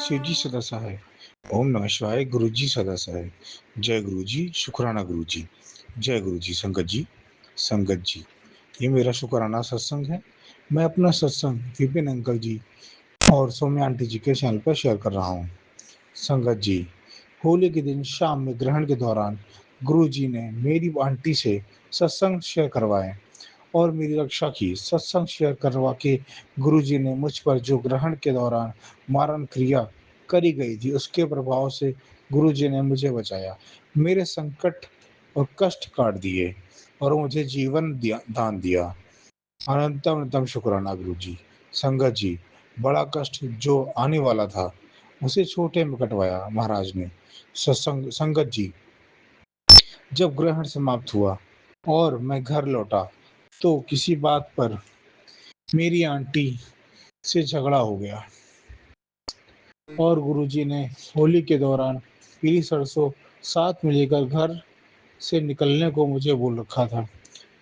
शिव जी सदा सहाय। ओम नमः शिवाय। गुरु जी सदा सहाय। जय गुरु जी। शुक्राना गुरु जी। जय गुरु जी। संगत जी। संगत जी, ये मेरा शुक्राना सत्संग है। मैं अपना सत्संग विपिन अंकल जी और सौम्या आंटी जी के चैनल पर शेयर कर रहा हूँ। संगत जी, होली के दिन शाम में ग्रहण के दौरान गुरु जी ने मेरी आंटी से सत्संग शेयर करवाए और मेरी रक्षा की। सत्संग शेयर करवा के गुरुजी ने मुझ पर जो ग्रहण के दौरान मारण क्रिया करी गई थी, उसके प्रभाव से गुरुजी ने मुझे बचाया, मेरे संकट और कष्ट काट दिए और मुझे जीवन दान दिया। अनंतम अनंतम शुक्राना गुरुजी। संगत जी, बड़ा कष्ट जो आने वाला था, उसे छोटे में कटवाया महाराज ने। सत्संग संगत जी, जब ग्रहण समाप्त हुआ और मैं घर लौटा तो किसी बात पर मेरी आंटी से झगड़ा हो गया और गुरुजी ने होली के दौरान पीली सरसों साथ में लेकर घर से निकलने को मुझे बोल रखा था।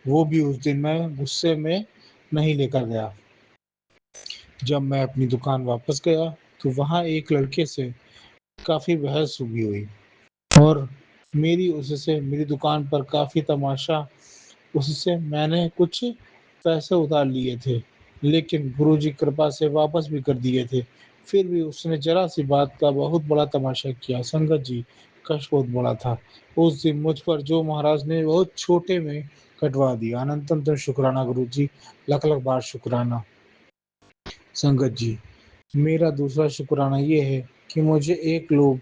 वो भी उस दिन मैं गुस्से में नहीं लेकर गया। जब मैं अपनी दुकान वापस गया तो वहाँ एक लड़के से काफ़ी बहस हुई और मेरी दुकान पर काफ़ी तमाशा। उससे मैंने कुछ पैसे उधार लिए थे, लेकिन गुरुजी की कृपा से वापस भी कर दिए थे। फिर भी उसने ज़रा-सी बात का बहुत बड़ा तमाशा किया। संगत जी, कष्ट बहुत बड़ा था। उस दिन मुझ पर जो महाराज ने बहुत छोटे में कटवा दिया। अनंत-अनंत शुक्राना गुरुजी, लख-लख बार शुक्राना। संगत जी, मेरा दूसरा शुक्राना ये है कि मुझे एक लोग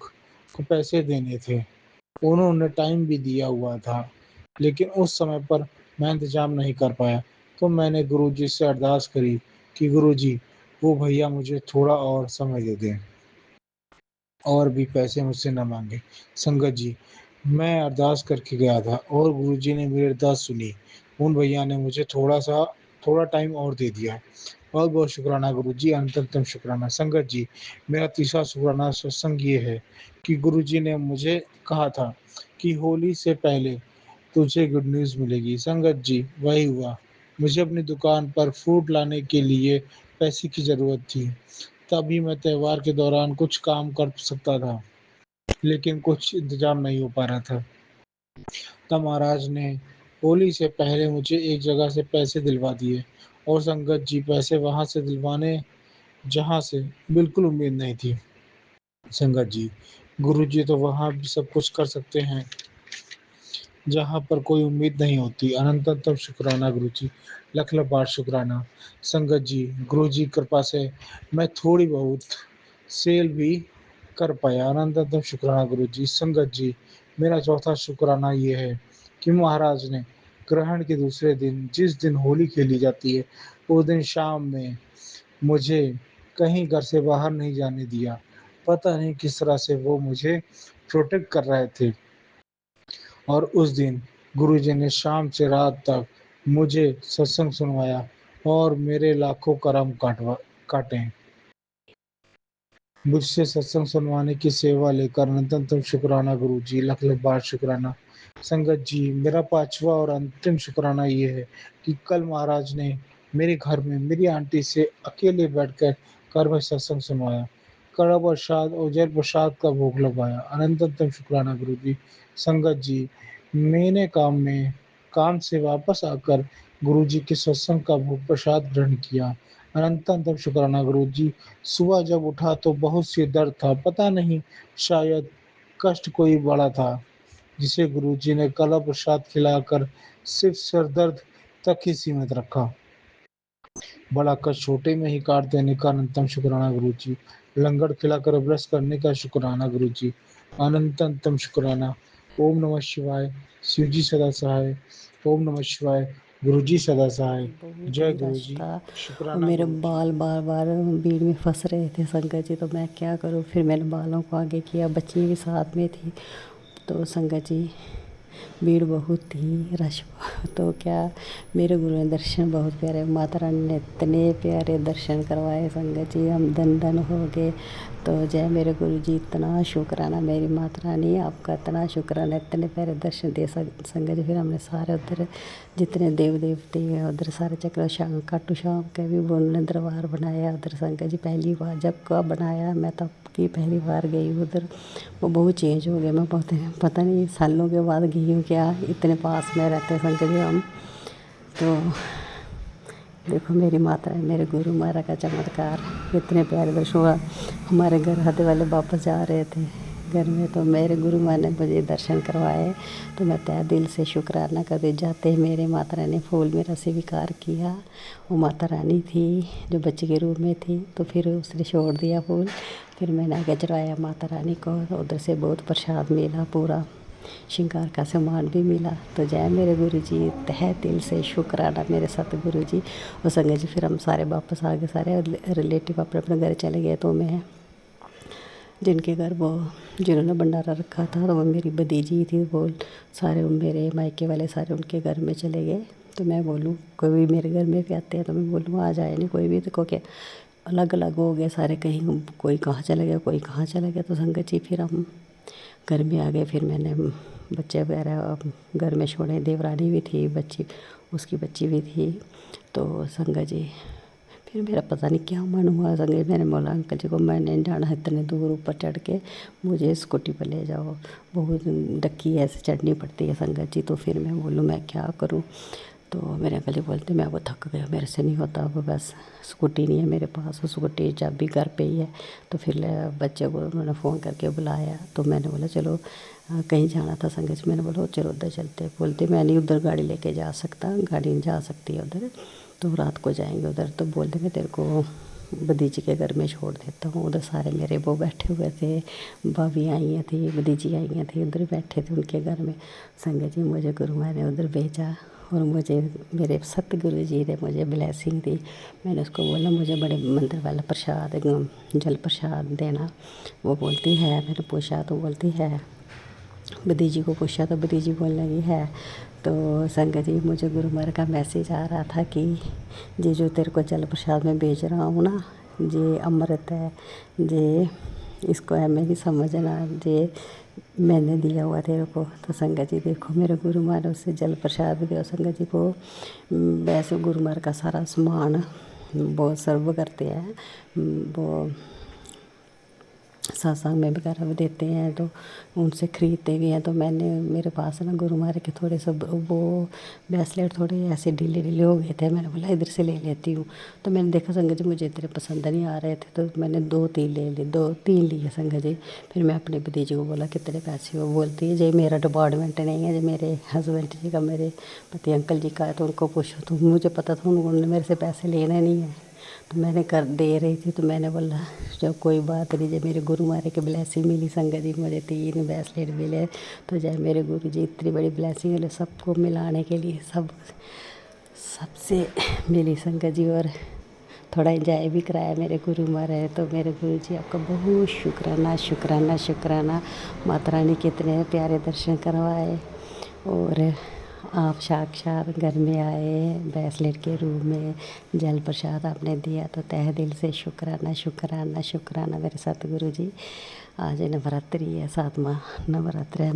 को पैसे देने थे। उन्होंने टाइम भी दिया हुआ था, लेकिन उस समय पर मैं इंतज़ाम नहीं कर पाया, तो मैंने गुरुजी से अरदास करी कि गुरुजी, वो भैया मुझे थोड़ा और समय दे दें और भी पैसे मुझसे ना माँगे। संगत जी, मैं अरदास करके गया था और गुरुजी ने मेरी अरदास सुनी। उन भैया ने मुझे थोड़ा टाइम और दे दिया। बहुत-बहुत शुक्राना गुरुजी, अनंत-अनंत शुक्राना। संगत जी, मेरा तीसरा शुक्राना सत्संग ये है कि गुरुजी ने मुझे कहा था कि होली से पहले तुझे गुड न्यूज़ मिलेगी। संगत जी, वही हुआ। मुझे अपनी दुकान पर फ्रूट लाने के लिए पैसे की ज़रूरत थी। तभी मैं त्योहार के दौरान कुछ काम कर सकता था, लेकिन कुछ इंतज़ाम नहीं हो पा रहा था। तब महाराज ने होली से पहले मुझे एक जगह से पैसे दिलवा दिए और संगत जी, पैसे वहाँ से दिलवाने जहाँ से बिल्कुल उम्मीद नहीं थी। संगत जी, गुरुजी तो वहाँ भी सब कुछ कर सकते हैं जहाँ पर कोई उम्मीद नहीं होती। अनंत-अनंत शुक्राना गुरुजी, लख-लख बार शुक्राना। संगत जी, गुरुजी की कृपा से मैं थोड़ी बहुत सेल भी कर पाया। अनंत-अनंत शुक्राना गुरुजी। संगत जी, मेरा चौथा शुक्राना ये है कि महाराज ने ग्रहण के दूसरे दिन, जिस दिन होली खेली जाती है, उस दिन शाम में मुझे कहीं घर से बाहर नहीं जाने दिया। पता नहीं किस तरह से वो मुझे प्रोटेक्ट कर रहे थे। और उस दिन गुरुजी ने शाम से रात तक मुझे सत्संग सुनवाया और मेरे लाखों कर्म काटे। मुझसे सत्संग सुनवाने की सेवा लेकर अनंत शुक्राना गुरुजी, लख लख बार शुक्राना। संगत जी, मेरा पांचवा और अंतिम शुक्राना ये है कि कल महाराज ने मेरे घर में मेरी आंटी से अकेले बैठकर घर में सत्संग सुनवाया, कड़ा प्रसाद और जल प्रसाद का भोग लगाया। अनंत शुक्राना गुरुजी। संगत जी, मैंने काम से वापस आकर गुरुजी के सत्संग का भोग प्रसाद ग्रहण किया। अनंत शुक्राना गुरुजी। सुबह जब उठा तो बहुत सिर दर्द था, पता नहीं, शायद कष्ट कोई बड़ा था, जिसे गुरुजी ने कला प्रसाद खिलाकर सिर्फ सिर दर्द तक ही सीमित रखा। बड़ा कष्ट छोटे में ही काट देने का अनंतम शुक्राना गुरुजी। लंगर खिलाकर ब्रश करने का शुक्राना गुरुजी। अनंतम शुक्राना। ओम नमः शिवाय। शिव जी सदा सहाय। ओम नमः शिवाय। गुरु जी सदा सहाय। बहुत जय ही गुरु रश जी। था और शुक्राना मेरे गुरु जी। बाल बार बार भीड़ में फंस रहे थे संगत जी, तो मैं क्या करूं। फिर मैंने बालों को आगे किया, बच्ची भी साथ में थी। तो संगत जी, भीड़ बहुत थी, रश तो क्या, मेरे गुरु ने दर्शन बहुत प्यारे, माता रानी ने इतने प्यारे दर्शन करवाए संगत जी, हम धन धन हो गए। तो जय मेरे गुरु जी, इतना शुक्राना मेरी माता रानी, आपका इतना शुक्राना, इतने प्यारे दर्शन दे संगत जी। फिर हमने सारे उधर जितने देव देवते हैं उधर सारे चक्र शाम खाटू श्याम के भी उन्होंने दरबार बनाया उधर संगत जी। पहली बार जब का बनाया, मैं तब की पहली बार गई उधर, वो बहुत चेंज हो गया। मैं बहुत पता नहीं सालों के बाद गई हूँ क्या, इतने पास में रहते हैं संगत जी हम। तो देखो मेरी माता है, मेरे गुरु महाराज का चमत्कार, इतने प्यारे दर्शन हुआ। हमारे घर आते वाले वापस जा रहे थे घर में, तो मेरे गुरु माँ ने मुझे दर्शन करवाए, तो मैं तहे दिल से शुक्राना करती। जाते ही मेरे माता रानी ने फूल मेरा स्वीकार किया। वो माता रानी थी जो बच्चे के रूप में थी, तो फिर उसने छोड़ दिया फूल, फिर मैंने आगे चढ़ाया माता रानी को। उधर से बहुत प्रसाद मिला, पूरा श्रृंगार का सामान भी मिला। तो जय मेरे गुरु जी, तहे दिल से शुक्राना मेरे सतगुरु जी। और संगत जी फिर हम सारे वापस आ गए, सारे रिलेटिव अपने अपने घर चले गए। तो मैं जिनके घर वो जिन्होंने भंडारा रखा था, तो वो मेरी भतीजी थी, वो सारे मेरे मायके वाले सारे उनके घर में चले गए। तो मैं बोलूँ कोई भी मेरे घर में भी आते हैं तो मैं बोलूँ आ जाए नहीं कोई भी, देखो क्या अलग अलग हो गए सारे, कहीं कोई कहाँ चला गया कोई कहाँ चला गया। तो संगत जी फिर हम घर में आ गए। फिर मैंने बच्चे वगैरह घर में छोड़े, देवरानी भी थी, बच्ची उसकी बच्ची भी थी। तो संगत जी फिर मेरा पता नहीं क्या मन हुआ संगत जी, मैंने बोला अंकल जी को मैं नहीं जाना इतने दूर ऊपर चढ़ के, मुझे स्कूटी पर ले जाओ, बहुत डक्की ऐसे चढ़नी पड़ती है संगत जी। तो फिर मैं बोलूँ मैं क्या करूँ, तो मेरे अंकल जी बोलते मैं वो थक गया, मेरे से नहीं होता, वो बस स्कूटी नहीं है मेरे पास, वो स्कूटी चाबी घर पे ही है। तो फिर बच्चे को उन्होंने फ़ोन करके बुलाया, तो मैंने बोला चलो कहीं जाना था संगत जी, मैंने बोला चलो उधर चलते। बोलते मैं नहीं उधर गाड़ी लेके जा सकता, गाड़ी नहीं जा सकती है उधर, तो रात को जाएंगे उधर। तो बोलते मैं तेरे को भतीजी के घर में छोड़ देता हूँ, उधर सारे मेरे वो बैठे हुए थे, भाभी आई हैं थी, भतीजी आई हैं थी, उधर बैठे थे उनके घर में। संगत जी मुझे गुरु माँ ने उधर भेजा, और मुझे मेरे सतगुरु जी ने मुझे ब्लेसिंग दी। मैंने उसको बोला मुझे बड़े मंदिर वाला प्रसाद जल प्रसाद देना, वो बोलती है, मैंने पूछा तो बोलती है, भतीजी को पूछा तो भतीजी बोलने लगी है। तो संगत जी मुझे गुरु महाराज का मैसेज आ रहा था कि ये जो तेरे को जल प्रसाद में भेज रहा हूँ ना, ये अमृत है, ये इसको है मेरी समझना, ये मैंने दिया हुआ तेरे को। तो संगत जी देखो मेरे गुरु महाराज उससे जल प्रसाद दिया संगत जी को। वैसे गुरु महाराज का सारा सामान वो सर्व करते हैं, वो सत्संग में वगैरह भी देते हैं, तो उनसे ख़रीदते भी हैं। तो मैंने मेरे पास ना गुरु महाराज के थोड़े सब वो ब्रेसलेट थोड़े ऐसे ढीले ढीले हो गए थे, मैंने बोला इधर से ले लेती हूँ। तो मैंने देखा संगत जी मुझे इतने पसंद नहीं आ रहे थे, तो मैंने 2-3 ले लिए, 2-3 लिए संगत जी। फिर मैं अपने भतीजे को बोला कितने पैसे हो, बोलती है ये मेरा डिपार्टमेंट नहीं है, ये मेरे हस्बैंड जी का, मेरे पति अंकल जी का है, तो उनको पूछो। तो मुझे पता था उन्होंने मेरे से पैसे लेने नहीं है, तो मैंने कर दे रही थी। तो मैंने बोला जब कोई बात नहीं, जब मेरे गुरु महाराज की ब्लेसिंग मिली संगत जी, मुझे 3 ब्रेसलेट मिले। तो जय मेरे गुरु जी, इतनी बड़ी ब्लेसिंग मिले सबको मिलाने के लिए, सबसे मिली संगत जी। और थोड़ा एंजॉय भी कराया मेरे गुरु महाराज। तो मेरे गुरु जी आपका बहुत शुक्राना शुक्राना शुक्राना, माता रानी के इतने प्यारे दर्शन करवाए, और आप साक्षात घर में आए ब्रेसलेट के रूप में, जल प्रसाद आपने दिया, तो तहे दिल से शुक्राना शुक्राना शुक्राना मेरे सतगुरु जी। आज नवरात्रि है, 7वां नवरात्र है,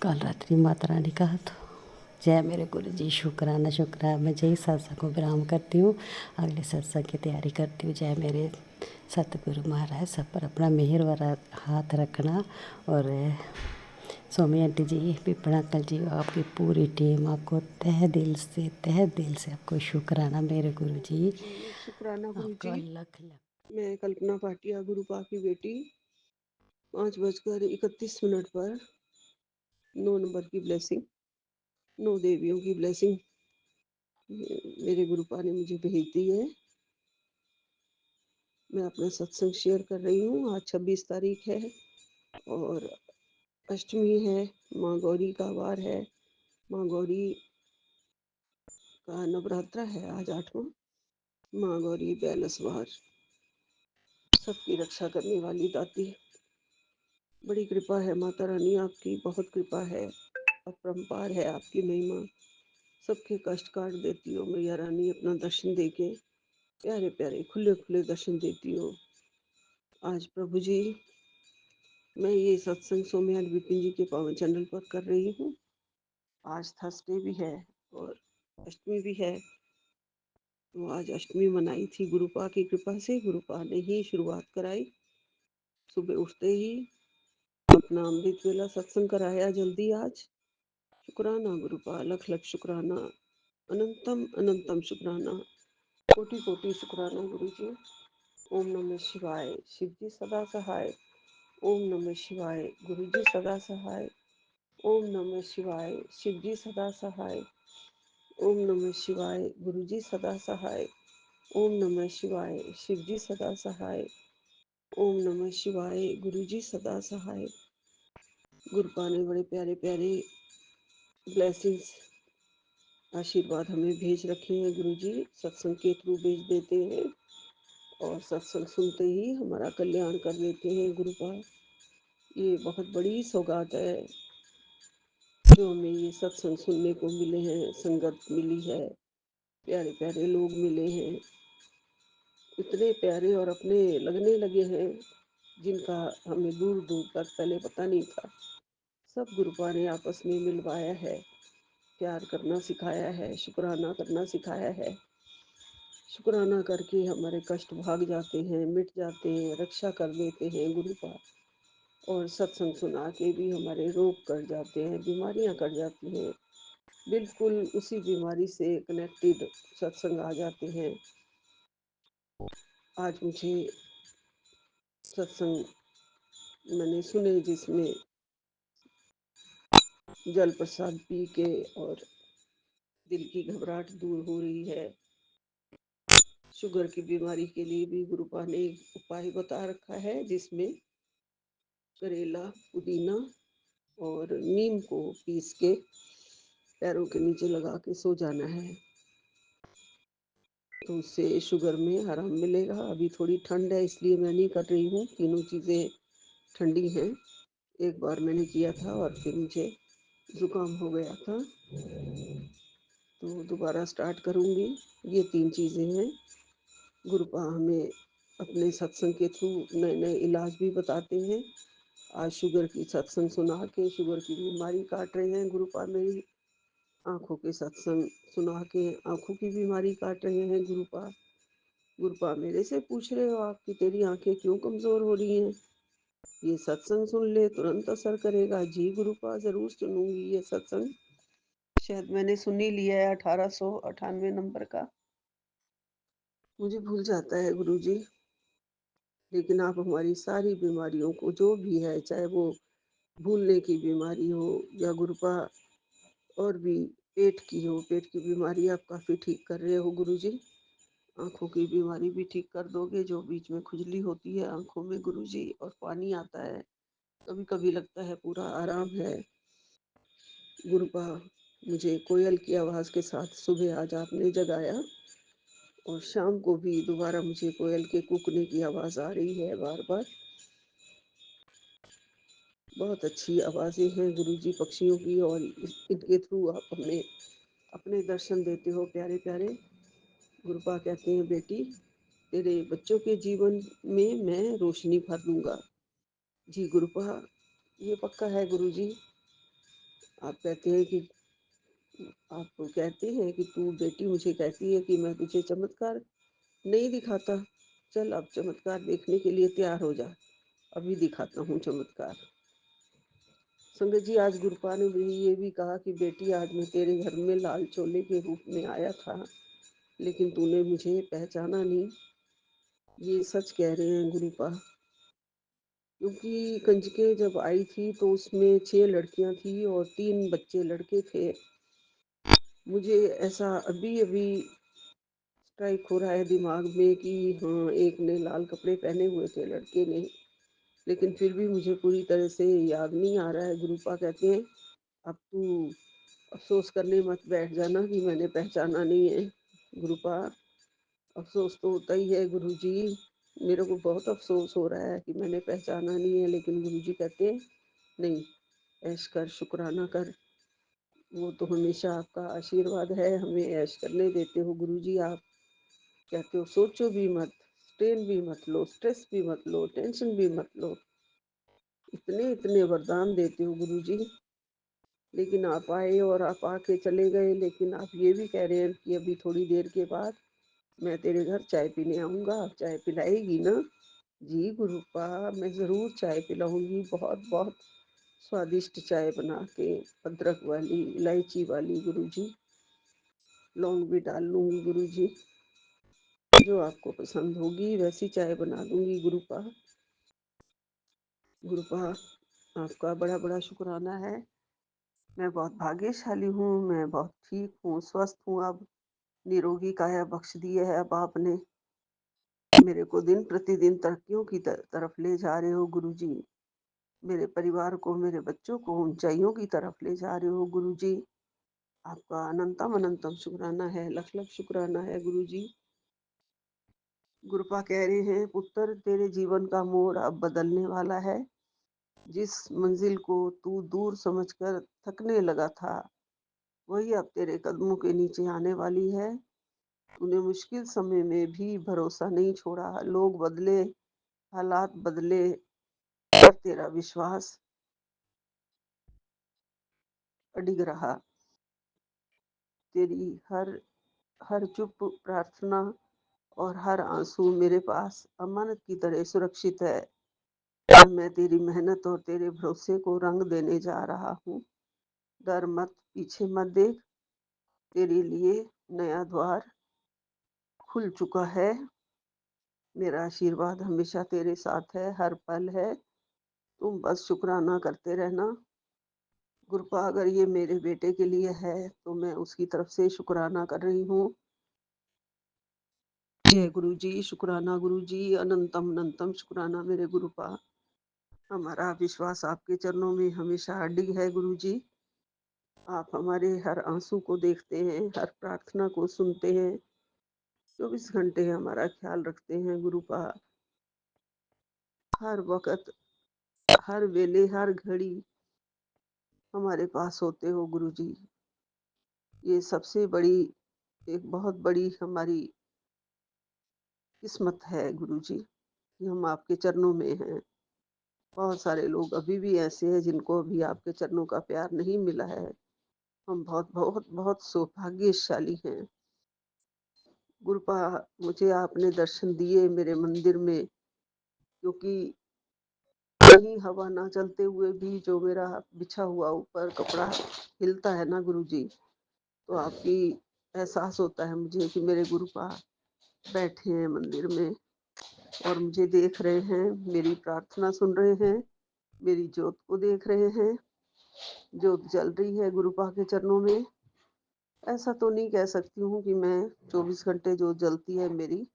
काल रात्रि माता रानी का। तो जय मेरे गुरु जी, शुक्राना शुक्राना। मैं जय सत्संग को विराम करती हूँ, अगले सत्संग की तैयारी करती हूँ। जय मेरे सतगुरु महाराज, सब पर अपना मेहर वाला हाथ रखना। और स्वामी आंटी जी, पिपड़ा अंकल जी, आपकी पूरी टीम, आपको तहे दिल से आपको शुक्राना मेरे गुरु जी, शुक्राना गुरु आपका जी। लख लख। मैं कल्पना भाटिया, गुरुपा की बेटी, 5:31 पर 9 नंबर की ब्लेसिंग, 9 देवियों की ब्लेसिंग मेरे गुरुपा ने मुझे भेज दी है। मैं अपना सत्संग शेयर कर रही हूँ। आज 26 तारीख है और अष्टमी है, माँ गौरी का वार है, माँ गौरी का नवरात्रा है आज 8वां। माँ गौरी 42 वार, सबकी रक्षा करने वाली दाती। बड़ी कृपा है माता रानी आपकी, बहुत कृपा है, अपरंपार है आपकी महिमा। सबके कष्ट काट देती हो मैया रानी, अपना दर्शन देके प्यारे प्यारे खुले खुले दर्शन देती हो। आज प्रभु जी मैं ये सत्संग सोमयाल विपिन जी के पावन चैनल पर कर रही हूँ। आज थर्सडे भी है और अष्टमी भी है, तो आज अष्टमी मनाई थी गुरुपा की कृपा से। गुरुपा ने ही शुरुआत कराई, सुबह उठते ही अपना अमृत वेला सत्संग कराया जल्दी आज। शुक्राना गुरुपा, लख लख शुक्राना, अनंतम अनंतम शुक्राना, कोटि कोटि शुक्राना गुरु जी। ओम नमः शिवाय, शिव जी सदा सहाय। ओम नमः शिवाय, गुरु जी सदा सहाय। ओम नमः शिवाय, शिव जी सदा सहाय। ओम नमः शिवाय, गुरु जी सदा सहाय। ओम नमः शिवाय, शिव जी सदा सहाय। ओम नमः शिवाय, गुरु जी सदा सहाय। गुरुपा ने बड़े प्यारे प्यारे ब्लेसिंग्स, आशीर्वाद हमें भेज रखे हैं गुरु जी, सत्संग के थ्रू भेज देते हैं और सत्संग सुनते ही हमारा कल्याण कर देते हैं गुरुपा। ये बहुत बड़ी सौगात है जो हमें ये सत्संग सुनने को मिले हैं, संगत मिली है, प्यारे प्यारे लोग मिले हैं, इतने प्यारे और अपने लगने लगे हैं जिनका हमें दूर दूर तक पहले पता नहीं था। सब गुरुपा ने आपस में मिलवाया है, प्यार करना सिखाया है, शुक्राना करना सिखाया है। शुक्राना करके हमारे कष्ट भाग जाते हैं, मिट जाते हैं, रक्षा कर देते हैं गुरुपा। और सत्संग सुना के भी हमारे रोग कट जाते हैं, बीमारियां कट जाती हैं, बिल्कुल उसी बीमारी से कनेक्टेड सत्संग आ जाते हैं। आज मुझे सत्संग मैंने सुने जिसमें जल प्रसाद पी के और दिल की घबराहट दूर हो रही है। शुगर की बीमारी के लिए भी गुरुपा ने एक उपाय बता रखा है जिसमें करेला, पुदीना और नीम को पीस के पैरों के नीचे लगा के सो जाना है, तो उससे शुगर में आराम मिलेगा। अभी थोड़ी ठंड है इसलिए मैं नहीं कर रही हूँ, तीनों चीज़ें ठंडी हैं। एक बार मैंने किया था और फिर मुझे जुकाम हो गया था, तो दोबारा स्टार्ट करूँगी। ये 3 चीज़ें हैं। गुरुपा हमें अपने सत्संग के थ्रू नए नए इलाज भी बताते हैं। आज शुगर की सत्संग सुना के शुगर की बीमारी काट रहे हैं गुरुपा मेरी। आँखों के सत्संग सुना के आँखों की बीमारी काट रहे हैं गुरुपा। गुरुपा मेरे से पूछ रहे हो आप कि तेरी आंखें क्यों कमज़ोर हो रही हैं, ये सत्संग सुन ले तुरंत असर करेगा। जी गुरुपा, ज़रूर सुनूंगी ये सत्संग। शायद मैंने सुन ही लिया है 1898 नंबर का, मुझे भूल जाता है गुरुजी। लेकिन आप हमारी सारी बीमारियों को जो भी है, चाहे वो भूलने की बीमारी हो या गुरुपा और भी पेट की हो, पेट की बीमारी आप काफ़ी ठीक कर रहे हो गुरुजी। आँखों की बीमारी भी ठीक कर दोगे, जो बीच में खुजली होती है आँखों में गुरुजी और पानी आता है, कभी कभी लगता है पूरा आराम है। गुरुपा मुझे कोयल की आवाज़ के साथ सुबह आज आपने जगाया और शाम को भी दोबारा मुझे कोयल के कूकने की आवाज़ आ रही है बार बार। बहुत अच्छी आवाज़ें हैं गुरुजी पक्षियों की और इनके थ्रू आप हमें अपने दर्शन देते हो प्यारे प्यारे। गुरुपा कहते हैं बेटी तेरे बच्चों के जीवन में मैं रोशनी भर दूंगा। जी गुरुपा, ये पक्का है गुरुजी। आप कहते हैं कि आप कहते हैं कि तू बेटी मुझे कहती है कि मैं तुझे चमत्कार नहीं दिखाता, चल अब चमत्कार देखने के लिए तैयार हो जा, अभी दिखाता हूँ चमत्कार। संगत जी आज गुरुपा ने भी ये भी कहा कि बेटी आज मैं तेरे घर में लाल चोले के रूप में आया था, लेकिन तूने मुझे पहचाना नहीं। ये सच कह रहे हैं गुरुपा, क्योंकि कंजके जब आई थी तो उसमें 6 लड़कियां थी और 3 बच्चे लड़के थे। मुझे ऐसा अभी अभी स्ट्राइक हो रहा है दिमाग में कि हाँ एक ने लाल कपड़े पहने हुए थे लड़के ने, लेकिन फिर भी मुझे पूरी तरह से याद नहीं आ रहा है। गुरुपा कहते हैं अब तू अफसोस करने मत बैठ जाना कि मैंने पहचाना नहीं है। गुरुपा अफसोस तो होता ही है गुरुजी, मेरे को बहुत अफ़सोस हो रहा है कि मैंने पहचाना नहीं है, लेकिन गुरुजी कहते हैं, "नहीं, ऐश कर, शुकराना कर।" वो तो हमेशा आपका आशीर्वाद है, हमें ऐश करने देते हो गुरुजी आप। कहते हो सोचो भी मत, स्ट्रेन भी मत लो, स्ट्रेस भी मत लो, टेंशन भी मत लो। इतने-इतने वरदान देते हो गुरुजी। लेकिन आप आए और आप आके चले गए, लेकिन आप ये भी कह रहे हैं कि अभी थोड़ी देर के बाद मैं तेरे घर चाय पीने आऊँगा, आप चाय पिलाएगी ना? जी गुरुपा, मैं ज़रूर चाय पिलाऊँगी, बहुत-बहुत स्वादिष्ट चाय बना के, अदरक वाली, इलायची वाली गुरुजी, लौंग भी डाल लूँगी गुरुजी, जो आपको पसंद होगी वैसी चाय बना दूँगी गुरुपा। गुरुपा, आपका बड़ा-बड़ा शुकराना है। मैं बहुत भाग्यशाली हूँ, मैं बहुत ठीक हूँ, स्वस्थ हूँ अब। निरोगी काया बख्श दी है अब आपने। मेरे को दिन प्रतिदिन तरक्कियों की तरफ ले जा रहे हो गुरुजी। मेरे परिवार को, मेरे बच्चों को ऊंचाइयों की तरफ ले जा रहे हो गुरुजी। आपका अनंतम अनंतम शुक्राना है, लख लख शुक्राना है गुरुजी। गुरुपा कह रहे हैं, पुत्र तेरे जीवन का मोड़ अब बदलने वाला है। जिस मंजिल को तू दूर समझकर थकने लगा था, वही अब तेरे कदमों के नीचे आने वाली है। तूने मुश्किल समय में भी भरोसा नहीं छोड़ा। लोग बदले, हालात बदले, पर तेरा विश्वास अडिग रहा। तेरी हर हर चुप प्रार्थना और हर आंसू मेरे पास अमानत की तरह सुरक्षित है। और मैं तेरी मेहनत और तेरे भरोसे को रंग देने जा रहा हूँ। डर मत, पीछे मत देख, तेरे लिए नया द्वार खुल चुका है। मेरा आशीर्वाद हमेशा तेरे साथ है, हर पल है। तुम बस शुक्राना करते रहना। गुरुपा, अगर ये मेरे बेटे के लिए है तो मैं उसकी तरफ से शुक्राना कर रही हूँ। जय गुरु जी, शुक्राना गुरु जी, अनंतम अनंतम शुक्राना मेरे गुरुपा। हमारा विश्वास आपके चरणों में हमेशा अडिग है गुरु जी। आप हमारे हर आंसू को देखते हैं, हर प्रार्थना को सुनते हैं, 24 घंटे हमारा ख्याल रखते हैं गुरुपा। हर वक्त, हर वेले, हर घड़ी हमारे पास होते हो गुरु जी। ये सबसे बड़ी, एक बहुत बड़ी हमारी किस्मत है गुरु जी कि हम आपके चरणों में हैं। बहुत सारे लोग अभी भी ऐसे हैं जिनको अभी आपके चरणों का प्यार नहीं मिला है। हम बहुत बहुत बहुत सौभाग्यशाली हैं। गुरुपा, मुझे आपने दर्शन दिए मेरे मंदिर में, क्योंकि कहीं हवा ना चलते हुए भी जो मेरा बिछा हुआ ऊपर कपड़ा हिलता है ना गुरु जी, तो आपकी एहसास होता है मुझे कि मेरे गुरुपा बैठे हैं मंदिर में और मुझे देख रहे हैं, मेरी प्रार्थना सुन रहे हैं, मेरी ज्योत को देख रहे हैं। ज्योत जल रही है गुरुपा के चरणों में। ऐसा तो नहीं कह सकती हूँ कि मैं 24 घंटे ज्योत जलती है मेरी,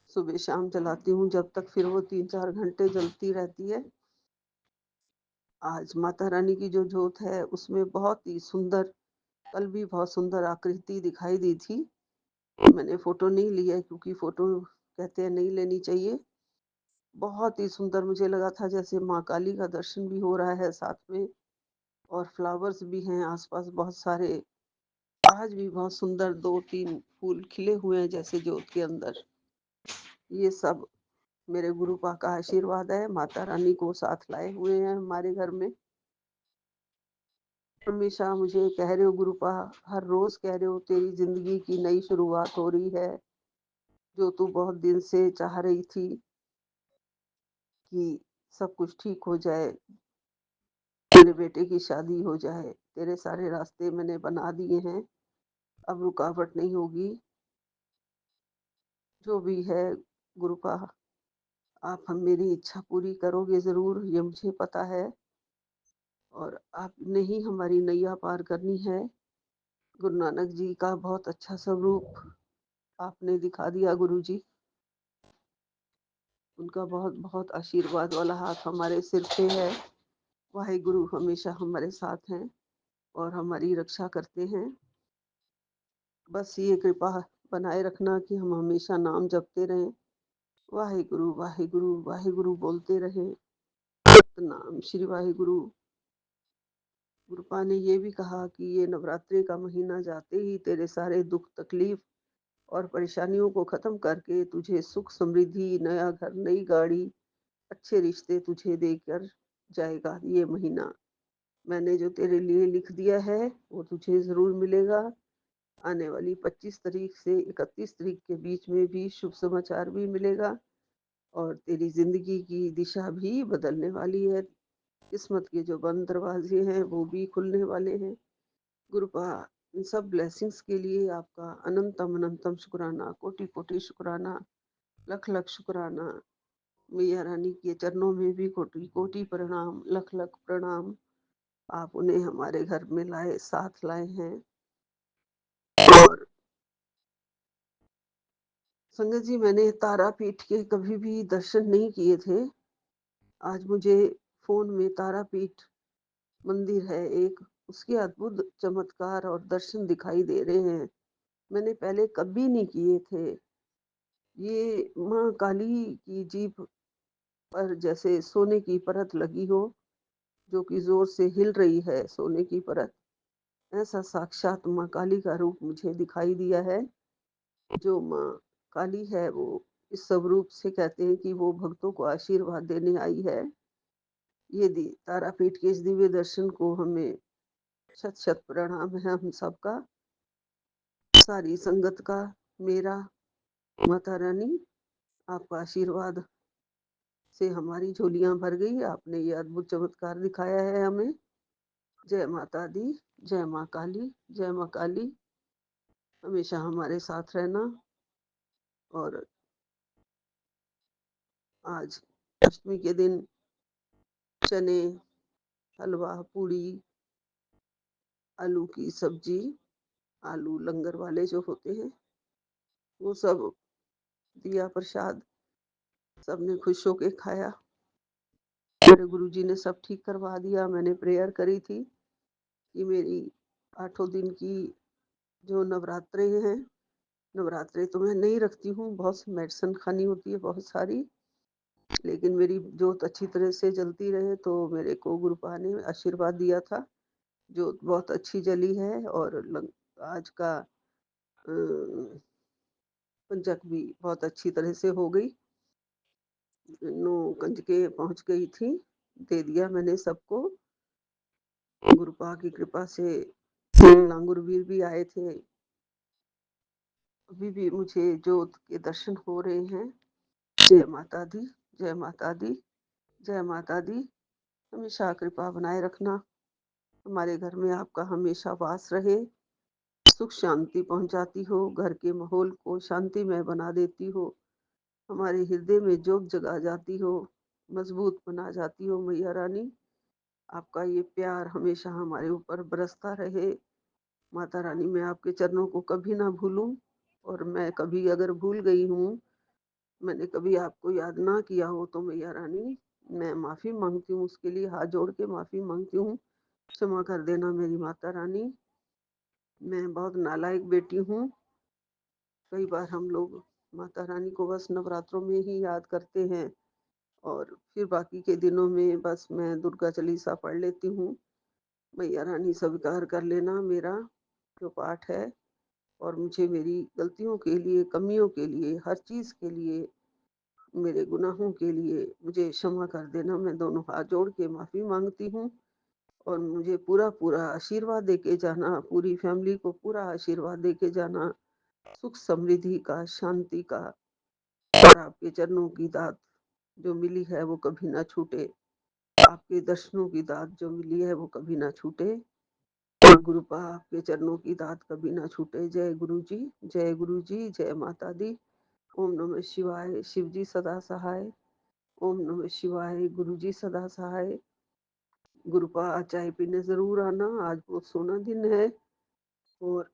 सुबह शाम जलाती हूँ जब तक, फिर वो 3-4 घंटे जलती रहती है। आज माता रानी की जो ज्योत है उसमें बहुत ही सुंदर, कल भी बहुत सुंदर आकृति दिखाई दी थी। मैंने फोटो नहीं ली है क्योंकि फोटो कहते हैं नहीं लेनी चाहिए। बहुत ही सुंदर मुझे लगा था, जैसे माँ काली का दर्शन भी हो रहा है साथ में, और फ्लावर्स भी हैं आसपास बहुत सारे। आज भी बहुत सुंदर 2-3 फूल खिले हुए हैं जैसे ज्योत के अंदर। ये सब मेरे गुरुपा का आशीर्वाद है, माता रानी को साथ लाए हुए हैं हमारे घर में। हमेशा मुझे कह रहे हो गुरुपा, हर रोज कह रहे हो तेरी जिंदगी की नई शुरुआत हो रही है, जो तू बहुत दिन से चाह रही थी कि सब कुछ ठीक हो जाए, तेरे बेटे की शादी हो जाए। तेरे सारे रास्ते मैंने बना दिए हैं, अब रुकावट नहीं होगी। जो भी है गुरुपा, आप हम मेरी इच्छा पूरी करोगे ज़रूर, ये मुझे पता है। और आपने ही हमारी नैया पार करनी है। गुरु नानक जी का बहुत अच्छा स्वरूप आपने दिखा दिया गुरु जी। उनका बहुत बहुत आशीर्वाद वाला हाथ हमारे सिर पे है। वाहेगुरु हमेशा हमारे साथ हैं और हमारी रक्षा करते हैं। बस ये कृपा बनाए रखना कि हम हमेशा नाम जपते रहें, वाहिगुरु वाहिगुरु बोलते रहे। सतनाम श्री वाहिगुरु। गुरुपा ने ये भी कहा कि ये नवरात्रि का महीना जाते ही तेरे सारे दुख तकलीफ और परेशानियों को खत्म करके तुझे सुख समृद्धि, नया घर, नई गाड़ी, अच्छे रिश्ते तुझे देकर जाएगा। ये महीना मैंने जो तेरे लिए लिख दिया है वो तुझे जरूर मिलेगा। आने वाली 25 तारीख से 31 तारीख के बीच में भी शुभ समाचार भी मिलेगा और तेरी जिंदगी की दिशा भी बदलने वाली है। किस्मत के जो बंद दरवाजे हैं वो भी खुलने वाले हैं। गुरुपा इन सब ब्लेसिंग्स के लिए आपका अनंतम अनंतम शुक्राना, कोटि कोटि शुक्राना, लख लख शुक्राना। मैया रानी के चरणों में भी कोटि कोटि प्रणाम, लख लख प्रणाम। आप उन्हें हमारे घर में लाए, साथ लाए हैं। और संगत जी, मैंने तारापीठ के कभी भी दर्शन नहीं किए थे। आज मुझे फोन में तारापीठ मंदिर है एक, उसके अद्भुत चमत्कार और दर्शन दिखाई दे रहे हैं। मैंने पहले कभी नहीं किए थे। ये माँ काली की जीभ पर जैसे सोने की परत लगी हो, जो कि जोर से हिल रही है, सोने की परत। ऐसा साक्षात माँ काली का रूप मुझे दिखाई दिया है। जो माँ काली है वो इस स्वरूप से कहते हैं कि वो भक्तों को आशीर्वाद देने आई है। ये तारापीठ के इस दिव्य दर्शन को हमें शत शत प्रणाम है हम सबका, सारी संगत का, मेरा। माता रानी आपका आशीर्वाद से हमारी झोलियां भर गई। आपने ये अद्भुत चमत्कार दिखाया है हमें। जय माता दी, जय माँ काली, जय माँ काली। हमेशा हमारे साथ रहना। और आज अष्टमी के दिन चने, हलवा, पूड़ी, आलू की सब्जी, आलू लंगर वाले जो होते हैं वो सब दिया प्रसाद, सबने खुश होके खाया। मेरे गुरुजी ने सब ठीक करवा दिया। मैंने प्रेयर करी थी कि मेरी 8 दिन की जो नवरात्रे हैं, नवरात्रे तो मैं नहीं रखती हूँ, बहुत मेडिसिन खानी होती है बहुत सारी, लेकिन मेरी जोत अच्छी तरह से जलती रहे। तो मेरे को गुरुपा ने आशीर्वाद दिया था, जोत बहुत अच्छी जली है। और आज का पंचक भी बहुत अच्छी तरह से हो गई। 9 कंजके पहुंच गई थी, दे दिया मैंने सबको। गुरुपा की कृपा से लांगुरवीर भी आए थे। अभी भी मुझे जोत के दर्शन हो रहे हैं। जय माता दी, जय माता दी, जय माता दी। हमेशा कृपा बनाए रखना। हमारे घर में आपका हमेशा वास रहे। सुख शांति पहुंचाती हो, घर के माहौल को शांतिमय बना देती हो, हमारे हृदय में जोत जगा जाती हो, मजबूत बना जाती हो। मैया रानी आपका ये प्यार हमेशा हमारे ऊपर बरसता रहे। माता रानी मैं आपके चरणों को कभी ना भूलूं। और मैं कभी अगर भूल गई हूँ, मैंने कभी आपको याद ना किया हो, तो मैया रानी मैं माफी मांगती हूँ। उसके लिए हाथ जोड़ के माफी मांगती हूँ। क्षमा कर देना मेरी माता रानी। मैं बहुत नालायक बेटी हूँ। कई बार हम लोग माता रानी को बस नवरात्रों में ही याद करते हैं और फिर बाकी के दिनों में बस मैं दुर्गा चालीसा पढ़ लेती हूँ। मैया रानी स्वीकार कर लेना मेरा जो पाठ है। और मुझे मेरी गलतियों के लिए, कमियों के लिए, हर चीज के लिए, मेरे गुनाहों के लिए मुझे क्षमा कर देना। मैं दोनों हाथ जोड़ के माफी मांगती हूँ। और मुझे पूरा पूरा आशीर्वाद देके जाना, पूरी फैमिली को पूरा आशीर्वाद देके जाना, सुख समृद्धि का, शांति का। और आपके चरणों की दात जो मिली है वो कभी ना छूटे। आपके दर्शनों की दात जो मिली है वो कभी ना छूटे। और गुरुपा आपके चरणों की दात कभी ना छूटे। जय गुरु जी, जय गुरु जी, जय माता दी। ओम नमः शिवाय। शिव जी सदा सहाय। ओम नमः शिवाय। गुरु जी सदा सहाय। गुरुपा चाय पीने जरूर आना, आज बहुत सोना दिन है। और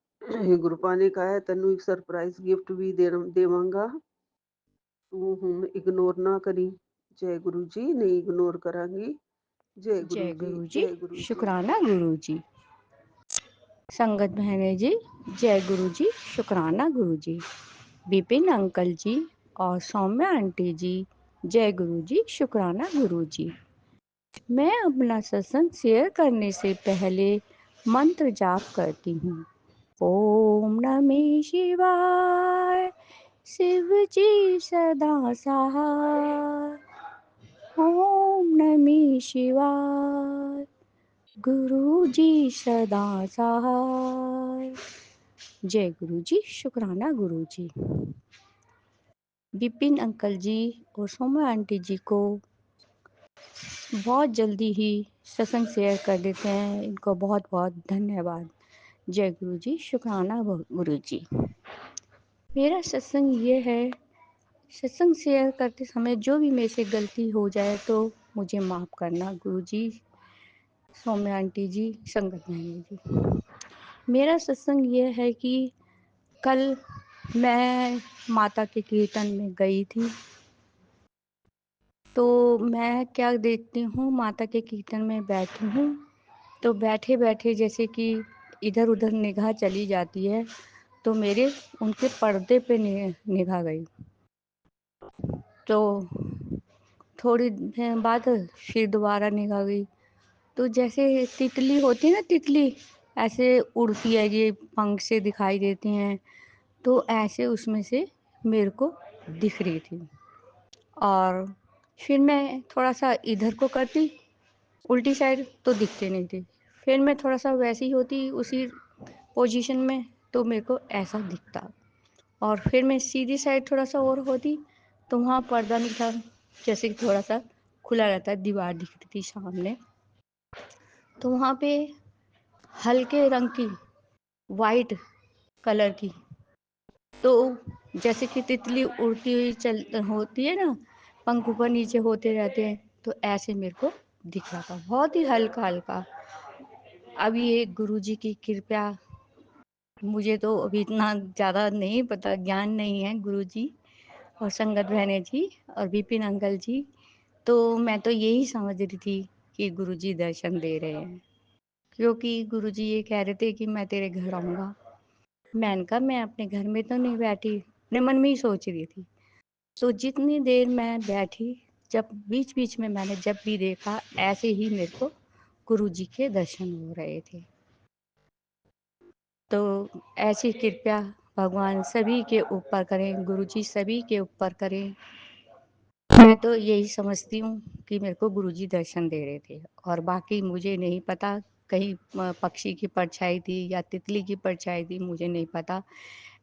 गुरुपा ने कहा है तेनू एक सरप्राइज गिफ्ट भी देवांगा, तू हुण इग्नोर ना करी। जय गुरु जी, नहीं इग्नोर करांगी। जय गुरु जय जी, गुरु जी, जय गुरु जी। शुक्राना गुरु जी। संगत बहने जी, जय गुरु जी, शुक्राना गुरु जी। विपिन अंकल जी, और सौम्या आंटी जी, जय गुरु जी, शुक्राना गुरु जी। मैं अपना सत्संग शेयर करने से पहले मंत्र जाप करती हूँ। ओम नमः शिवाय, शिव जी सदा सहाय। ओम नमः शिवाय, गुरु जी सदा सहाय। जय गुरु जी, शुक्राना गुरु जी। विपिन अंकल जी और सोमा आंटी जी को बहुत जल्दी ही सत्संग शेयर कर देते हैं, इनको बहुत बहुत धन्यवाद। जय गुरु जी, शुक्राना गुरु जी। मेरा सत्संग ये है, सत्संग शेयर करते समय जो भी मेरे से गलती हो जाए तो मुझे माफ़ करना गुरु जी, सौम्या आंटी जी, संगत बहनी जी। मेरा सत्संग ये है कि कल मैं माता के कीर्तन में गई थी, तो मैं क्या देखती हूँ, माता के कीर्तन में बैठी हूँ, तो बैठे बैठे जैसे कि इधर उधर निगाह चली जाती है, तो मेरे उनके पर्दे पे निगाह गई। तो थोड़ी देर बाद फिर दोबारा निगाह गई, तो जैसे तितली होती है ना, तितली ऐसे उड़ती है, ये पंख से दिखाई देती हैं, तो ऐसे उसमें से मेरे को दिख रही थी। और फिर मैं थोड़ा सा इधर को करती उल्टी साइड, तो दिखते नहीं थी। फिर मैं थोड़ा सा वैसी होती उसी पोजीशन में, तो मेरे को ऐसा दिखता। और फिर मैं सीधी साइड थोड़ा सा और होती, तो वहाँ पर्दा नहीं था, जैसे कि थोड़ा सा खुला रहता है, दीवार दिख रही थी सामने। तो वहाँ पे हल्के रंग की वाइट कलर की, तो जैसे कि तितली उड़ती हुई चल होती है ना, पंख ऊपर नीचे होते रहते हैं, तो ऐसे मेरे को दिख रहा था, बहुत ही हल्का हल्का। अब ये गुरु जी की कृपया, मुझे तो अभी इतना ज़्यादा नहीं पता, ज्ञान नहीं है गुरु जी और संगत बहने जी और विपिन अंकल जी, तो मैं तो यही समझ रही थी कि गुरु जी दर्शन दे रहे हैं, क्योंकि गुरु जी ये कह रहे थे कि मैं तेरे घर आऊँगा। मैंने कहा मैं अपने घर में तो नहीं बैठी, अपने मन में ही सोच रही थी। तो जितनी देर मैं बैठी, जब बीच बीच में मैंने जब भी देखा, ऐसे ही मेरे को गुरु जी के दर्शन हो रहे थे। तो ऐसी कृपया भगवान सभी के ऊपर करें, गुरु जी सभी के ऊपर करें। मैं तो यही समझती हूँ कि मेरे को गुरु जी दर्शन दे रहे थे, और बाकी मुझे नहीं पता, कहीं पक्षी की परछाई थी या तितली की परछाई थी, मुझे नहीं पता।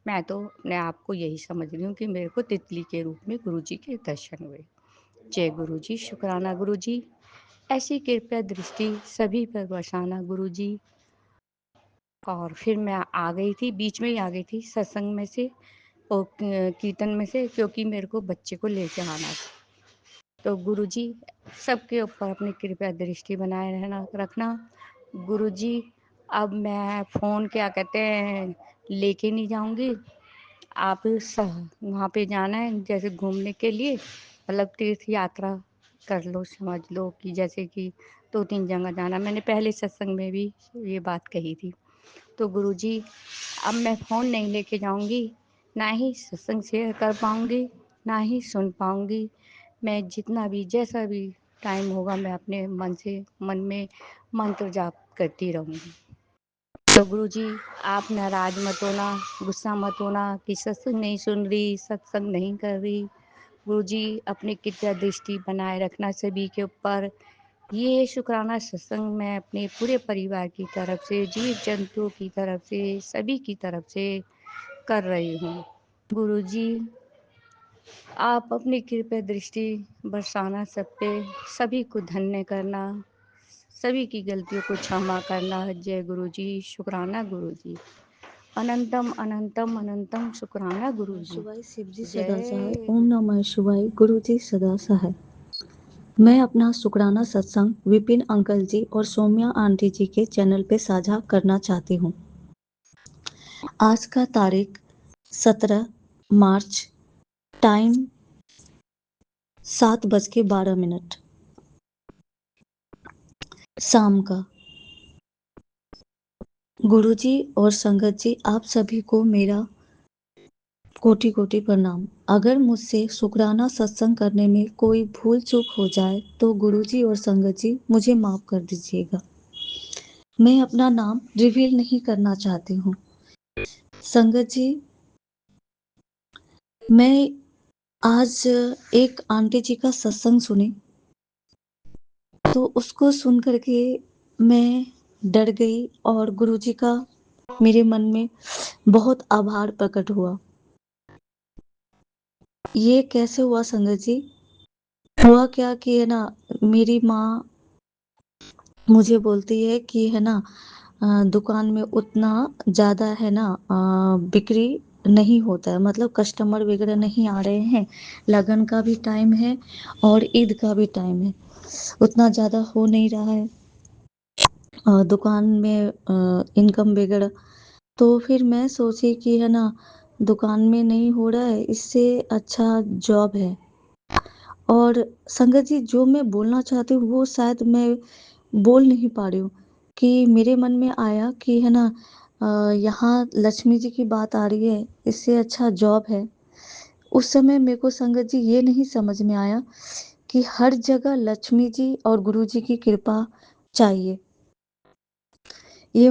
मैं तो अपने आप को यही समझ रही हूँ कि मेरे को तितली के रूप में गुरु जी के दर्शन हुए। जय गुरु जी, शुक्राना गुरु जी। ऐसी कृपया दृष्टि सभी पर बरसाना गुरु जी। और फिर मैं आ गई थी, बीच में ही आ गई थी सत्संग में से और कीर्तन में से, क्योंकि मेरे को बच्चे को लेके आना था। तो गुरु जी सबके ऊपर अपनी कृपया दृष्टि बनाए रहना रखना गुरु जी। अब मैं फ़ोन क्या कहते हैं लेके नहीं जाऊंगी, आप वहाँ पे जाना है जैसे घूमने के लिए, मतलब तीर्थ यात्रा कर लो, समझ लो कि जैसे कि 2-3 जगह जाना। मैंने पहले सत्संग में भी ये बात कही थी। तो गुरुजी अब मैं फ़ोन नहीं लेके जाऊंगी, ना ही सत्संग शेयर कर पाऊंगी, ना ही सुन पाऊंगी। मैं जितना भी जैसा भी टाइम होगा, मैं अपने मन में मंत्र जाप करती रहूंगी। तो गुरुजी आप नाराज मत होना, गुस्सा मत होना कि सत्संग नहीं सुन रही, सत्संग नहीं कर रही। गुरुजी अपनी कृपया दृष्टि बनाए रखना सभी के ऊपर। ये शुक्राना सत्संग मैं अपने पूरे परिवार की तरफ से, जीव जंतुओं की तरफ से, सभी की तरफ से कर रही हूँ। गुरुजी आप अपनी कृपया दृष्टि बरसाना सब पे, सभी को धन्य करना, सभी की गलतियों को क्षमा करना। जय गुरु जी, शुक्राना गुरु जी। अनंतम अनंतम अनंतम शुक्राना गुरु जी। शिवाय शिव जी सदा सहाय। जय ओम नमः शिवाय, गुरु जी सदा सहाय। मैं अपना शुक्राना सत्संग विपिन अंकल जी और सौम्या आंटी जी के चैनल पे साझा करना चाहती हूँ। आज का तारीख 17 मार्च, टाइम 7:12 शाम का। गुरुजी और संगत जी, आप सभी को मेरा कोटि कोटि प्रणाम। अगर मुझसे शुक्राना सत्संग करने में कोई भूल चूक हो जाए तो गुरुजी और संगत जी मुझे माफ कर दीजिएगा। मैं अपना नाम रिवील नहीं करना चाहती हूँ। संगत जी, मैं आज एक आंटी जी का सत्संग सुनी तो उसको सुन करके मैं डर गई और गुरुजी का मेरे मन में बहुत आभार प्रकट हुआ। ये कैसे हुआ संगत जी? हुआ क्या कि है ना, मेरी माँ मुझे बोलती है कि है ना, दुकान में उतना ज़्यादा है ना, बिक्री नहीं होता है, मतलब कस्टमर वगैरह नहीं आ रहे हैं। लगन का भी टाइम है और ईद का भी टाइम है, उतना ज़्यादा हो नहीं रहा है दुकान में इनकम वगैरह। तो फिर मैं सोची कि है ना, दुकान में नहीं हो रहा है, इससे अच्छा जॉब है। और संगत जी, जो मैं बोलना चाहती हूँ वो शायद मैं बोल नहीं पा रही हूँ कि मेरे मन में आया कि है ना, यहाँ लक्ष्मी जी की बात आ रही है, इससे अच्छा जॉब है। उस समय मेरे को संगत जी ये नहीं समझ में आया कि हर जगह लक्ष्मी जी और गुरु जी की कृपा चाहिए। ये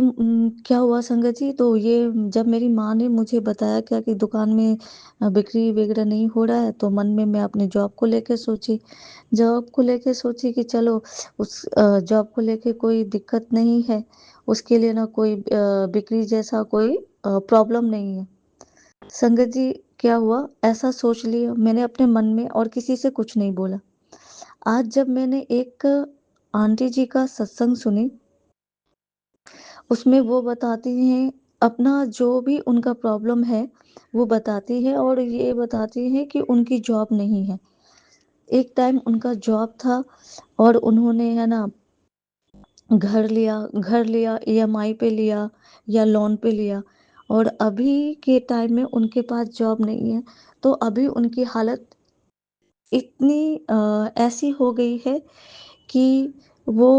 क्या हुआ संगत जी, तो ये जब मेरी माँ ने मुझे बताया क्या कि दुकान में बिक्री वगैरह नहीं हो रहा है, तो मन में मैं अपने जॉब को लेके सोची। जॉब को लेके सोची कि चलो उस जॉब को लेके कोई दिक्कत नहीं है, उसके लिए ना कोई बिक्री जैसा कोई प्रॉब्लम नहीं है। संगत जी, क्या हुआ, ऐसा सोच लिया मैंने अपने मन में और किसी से कुछ नहीं बोला। आज जब मैंने एक आंटी जी का सत्संग सुनी, उसमें वो बताती हैं अपना जो भी उनका प्रॉब्लम है, वो बताती है और ये बताती है कि उनकी जॉब नहीं है। एक टाइम उनका जॉब था और उन्होंने है ना घर लिया ईएमआई पे लिया या लोन पे लिया, और अभी के टाइम में उनके पास जॉब नहीं है। तो अभी उनकी हालत इतनी ऐसी हो गई है कि वो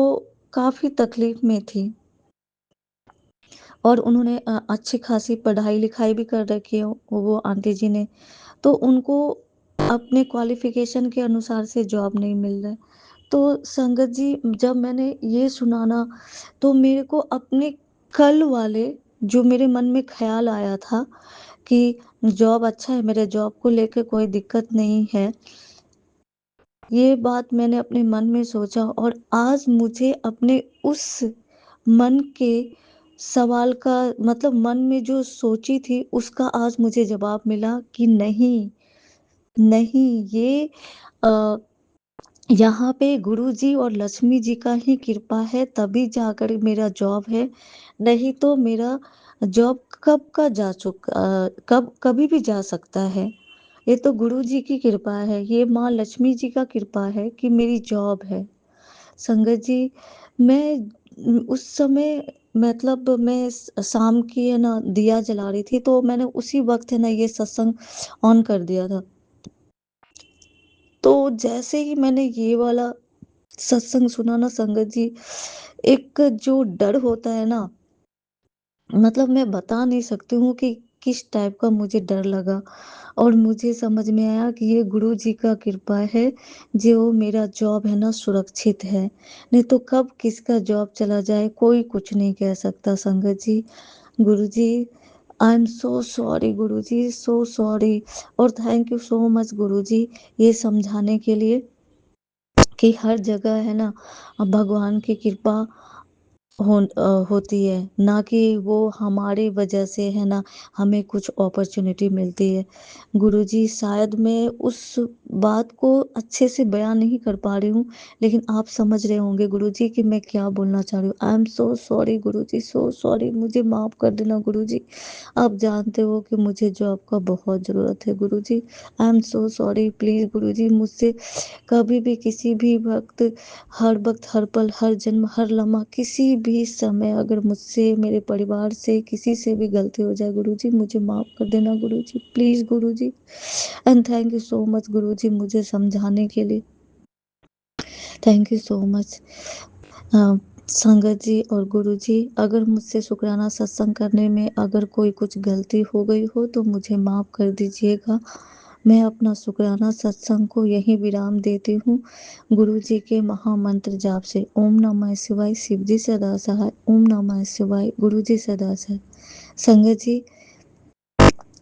काफ़ी तकलीफ में थी और उन्होंने अच्छी खासी पढ़ाई लिखाई भी कर रखी है वो आंटी जी ने। तो उनको अपने क्वालिफिकेशन के अनुसार से जॉब नहीं मिल रहा है। तो संगत जी, जब मैंने ये सुना ना, तो मेरे को अपने कल वाले जो मेरे मन में ख्याल आया था कि जॉब अच्छा है, मेरे जॉब को लेकर कोई दिक्कत नहीं है, ये बात मैंने अपने मन में सोचा और आज मुझे अपने उस मन के सवाल का, मतलब मन में जो सोची थी उसका आज मुझे जवाब मिला कि नहीं, नहीं, ये अ, यहाँ पे गुरु जी और लक्ष्मी जी का ही कृपा है, तभी जाकर मेरा जॉब है। नहीं तो मेरा जॉब कब का कब कभी भी जा सकता है। ये तो गुरु जी की कृपा है, ये माँ लक्ष्मी जी का कृपा है कि मेरी जॉब है। संगत जी, मैं उस समय, मतलब मैं शाम की है ना दिया जला रही थी, तो मैंने उसी वक्त है ना ये सत्संग ऑन कर दिया था। तो जैसे ही मैंने ये वाला सत्संग सुना ना संगत जी, एक जो डर होता है ना, मतलब मैं बता नहीं सकती हूँ कि किस टाइप का मुझे डर लगा। और मुझे समझ में आया कि ये गुरु जी का कृपा है जो मेरा जॉब है ना सुरक्षित है। नहीं तो कब किसका जॉब चला जाए कोई कुछ नहीं कह सकता संगत जी। गुरु जी, आई am so sorry Guru ji, so sorry. और थैंक यू सो मच गुरु जी, ये समझाने के लिए कि हर जगह है ना भगवान की कृपा होती है, ना कि वो हमारी वजह से है ना हमें कुछ अपॉर्चुनिटी मिलती है। गुरुजी, शायद मैं उस बात को अच्छे से बयान नहीं कर पा रही हूँ, लेकिन आप समझ रहे होंगे गुरुजी कि मैं क्या बोलना चाह रही हूँ। आई am so sorry Guruji, so sorry, मुझे माफ़ कर देना गुरुजी। आप जानते हो कि मुझे जॉब का बहुत ज़रूरत है guruji. I am so sorry, please guruji, मुझसे कभी भी किसी भी वक्त हर पल हर जन्म हर लम्हा किसी भी समय अगर मुझसे मेरे परिवार से किसी से भी गलती हो जाए गुरुजी, मुझे माफ़ कर देना guruji, please guruji. And thank you so much guruji मुझे समझाने के लिए, थैंक यू सो मच। संगत जी और गुरु जी, अगर मुझसे शुक्राना सत्संग करने में अगर कोई कुछ गलती हो गई हो तो मुझे माफ़ कर दीजिएगा। मैं अपना शुक्राना सत्संग को यहीं विराम देती हूँ। गुरु जी के महामंत्र जाप से ओम नमः शिवाय, शिव जी सदा सहाय, ओम नमः शिवाय, गुरु जी सदा सहाय। संगत जी,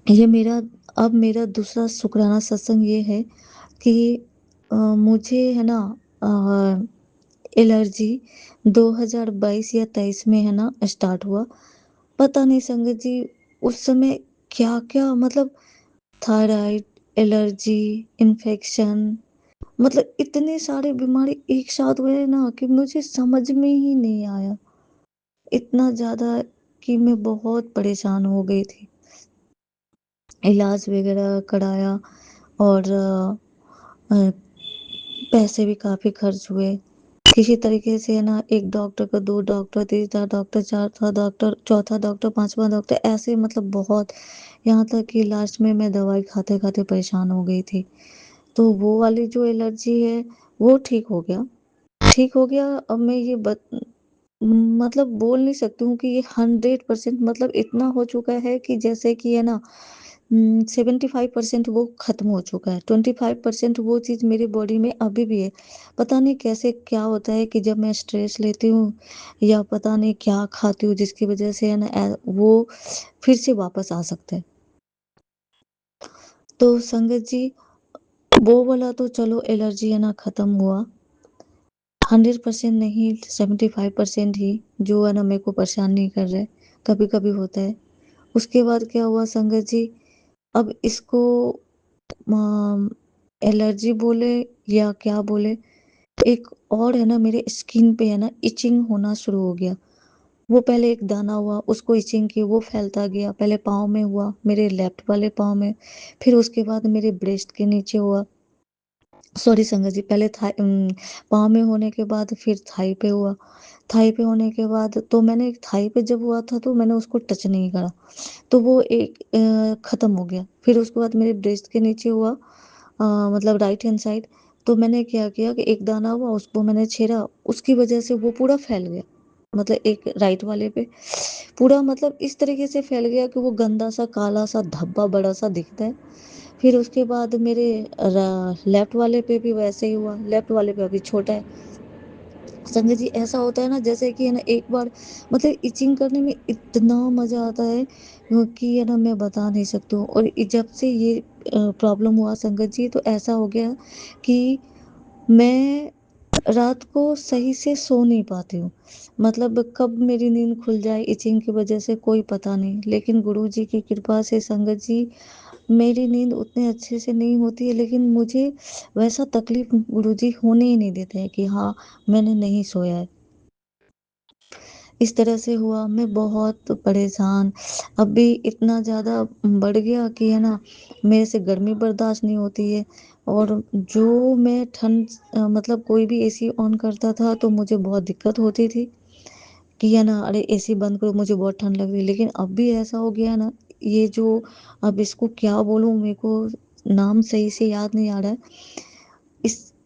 ये मेरा दूसरा शुक्राना सत्संग ये है कि मुझे है ना एलर्जी 2022 या 23 में है ना स्टार्ट हुआ। पता नहीं संगत जी उस समय क्या-क्या मतलब थायराइड, एलर्जी, इन्फेक्शन, मतलब इतने सारे बीमारी एक साथ हुए ना कि मुझे समझ में ही नहीं आया। इतना ज़्यादा कि मैं बहुत परेशान हो गई थी। इलाज वगैरह कराया और अ, पैसे भी काफ़ी खर्च हुए। किसी तरीके से है ना, एक डॉक्टर का 2 डॉक्टर, तीसरा डॉक्टर, चौथा डॉक्टर, पाँचवाँ डॉक्टर, ऐसे मतलब बहुत, यहाँ तक कि लास्ट में मैं दवाई खाते-खाते परेशान हो गई थी। तो वो वाली जो एलर्जी है वो ठीक हो गया। ठीक हो गया। अब मैं ये मतलब बोल नहीं सकती हूँ कि ये 100% मतलब इतना हो चुका है कि जैसे कि है ना 75% वो ख़त्म हो चुका है। 25% वो चीज़ मेरी बॉडी में अभी भी है। पता नहीं कैसे क्या होता है कि जब मैं स्ट्रेस लेती हूँ या पता नहीं क्या खाती हूँ जिसकी वज़ह से है ना वो फिर से वापस आ सकता है। तो संगत जी, वो वाला तो चलो एलर्जी है ना ख़त्म हुआ। 100% नहीं, 75% ही जो है ना मेरे को परेशान नहीं कर रहे, कभी-कभी होता है। उसके बाद क्या हुआ संगत जी, अब इसको एलर्जी बोले या क्या बोले, एक और है ना मेरे स्किन पे है ना इचिंग होना शुरू हो गया। वो पहले एक दाना हुआ, उसको इचिंग की, वो फैलता गया। पहले पाँव में हुआ, मेरे लेफ्ट वाले पाँव में, फिर उसके बाद मेरे ब्रेस्ट के नीचे हुआ। सॉरी संगत जी, पहले पाँव में होने के बाद फिर थाई पे हुआ। थाई पे होने के बाद तो मैंने थाई पे जब हुआ था तो मैंने उसको टच नहीं करा, तो वो एक ख़त्म हो गया। फिर उसके बाद मेरे ब्रेस्ट के नीचे हुआ, मतलब राइट हैंड साइड। तो मैंने क्या किया कि एक दाना हुआ, उसको मैंने छेड़ा, उसकी वजह से वो पूरा फैल गया। मतलब एक राइट वाले पे पूरा मतलब इस तरीके से फैल गया कि वो गंदा सा काला सा धब्बा बड़ा सा दिखता है। फिर उसके बाद मेरे लेफ्ट वाले पे भी वैसे ही हुआ। लेफ्ट वाले पे अभी छोटा है। संजय जी, ऐसा होता है ना जैसे कि है ना एक बार मतलब इचिंग करने में इतना मजा आता है कि है ना मैं बता नहीं सकती हूँ। और जब से ये प्रॉब्लम हुआ संगत जी, तो ऐसा हो गया कि मैं रात को सही से सो नहीं पाती हूँ। मतलब कब मेरी नींद खुल जाए इचिंग की वजह से कोई पता नहीं। लेकिन गुरुजी की कृपा से संगत जी, मेरी नींद उतने अच्छे से नहीं होती है, लेकिन मुझे वैसा तकलीफ गुरुजी होने ही नहीं देते हैं कि हाँ, मैंने नहीं सोया है। इस तरह से हुआ, मैं बहुत परेशान, अभी इतना ज़्यादा बढ़ गया कि है ना मेरे से गर्मी बर्दाश्त नहीं होती है। और जो मैं मतलब कोई भी एसी ऑन करता था तो मुझे बहुत दिक्कत होती थी कि है ना, अरे एसी बंद करो, मुझे बहुत ठंड लग रही है। लेकिन अब भी ऐसा हो गया है ना, ये जो, अब इसको क्या बोलूँ, मेरे को नाम सही से याद नहीं आ रहा है।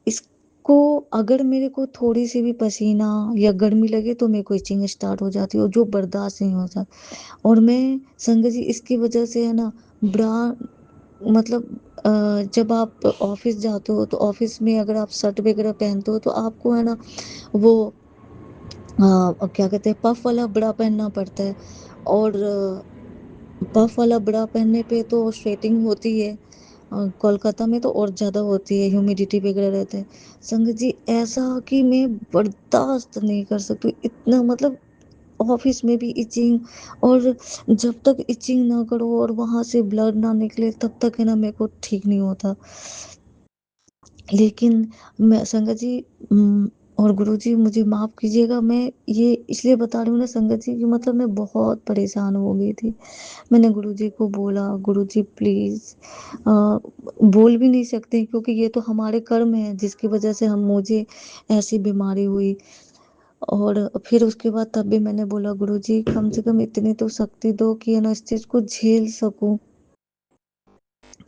इसको अगर मेरे को थोड़ी सी भी पसीना या गर्मी लगे तो मेरे को इचिंग स्टार्ट हो जाती है और जो बर्दाश्त नहीं होता। और मैं संगत जी इसकी वजह से है ना ब्रा मतलब जब आप ऑफिस जाते हो तो ऑफिस में अगर आप शर्ट वगैरह पहनते हो तो आपको है ना वो क्या कहते हैं, पफ वाला ब्रा पहनना पड़ता है। और पफ वाला ब्रा पहनने पे तो स्वेटिंग होती है। कोलकाता में तो और ज़्यादा होती है, ह्यूमिडिटी वगैरह रहता है। संगत जी, ऐसा कि मैं बर्दाश्त नहीं कर सकती इतना, मतलब ऑफिस में भी इचिंग, और जब तक इचिंग ना करो और वहां से ब्लड ना निकले तब तक है ना मेरे को ठीक नहीं होता। लेकिन मैं संगत जी, और गुरुजी मुझे माफ़ कीजिएगा, मैं ये इसलिए बता रही हूँ ना संगत जी कि मतलब मैं बहुत परेशान हो गई थी। मैंने गुरुजी को बोला, गुरुजी प्लीज़, बोल भी नहीं सकते क्योंकि ये तो हमारे कर्म है जिसकी वजह से हम मुझे ऐसी बीमारी हुई। और फिर उसके बाद तब भी मैंने बोला, गुरुजी कम से कम इतनी तो शक्ति दो कि है ना इस चीज़ को झेल सकूं।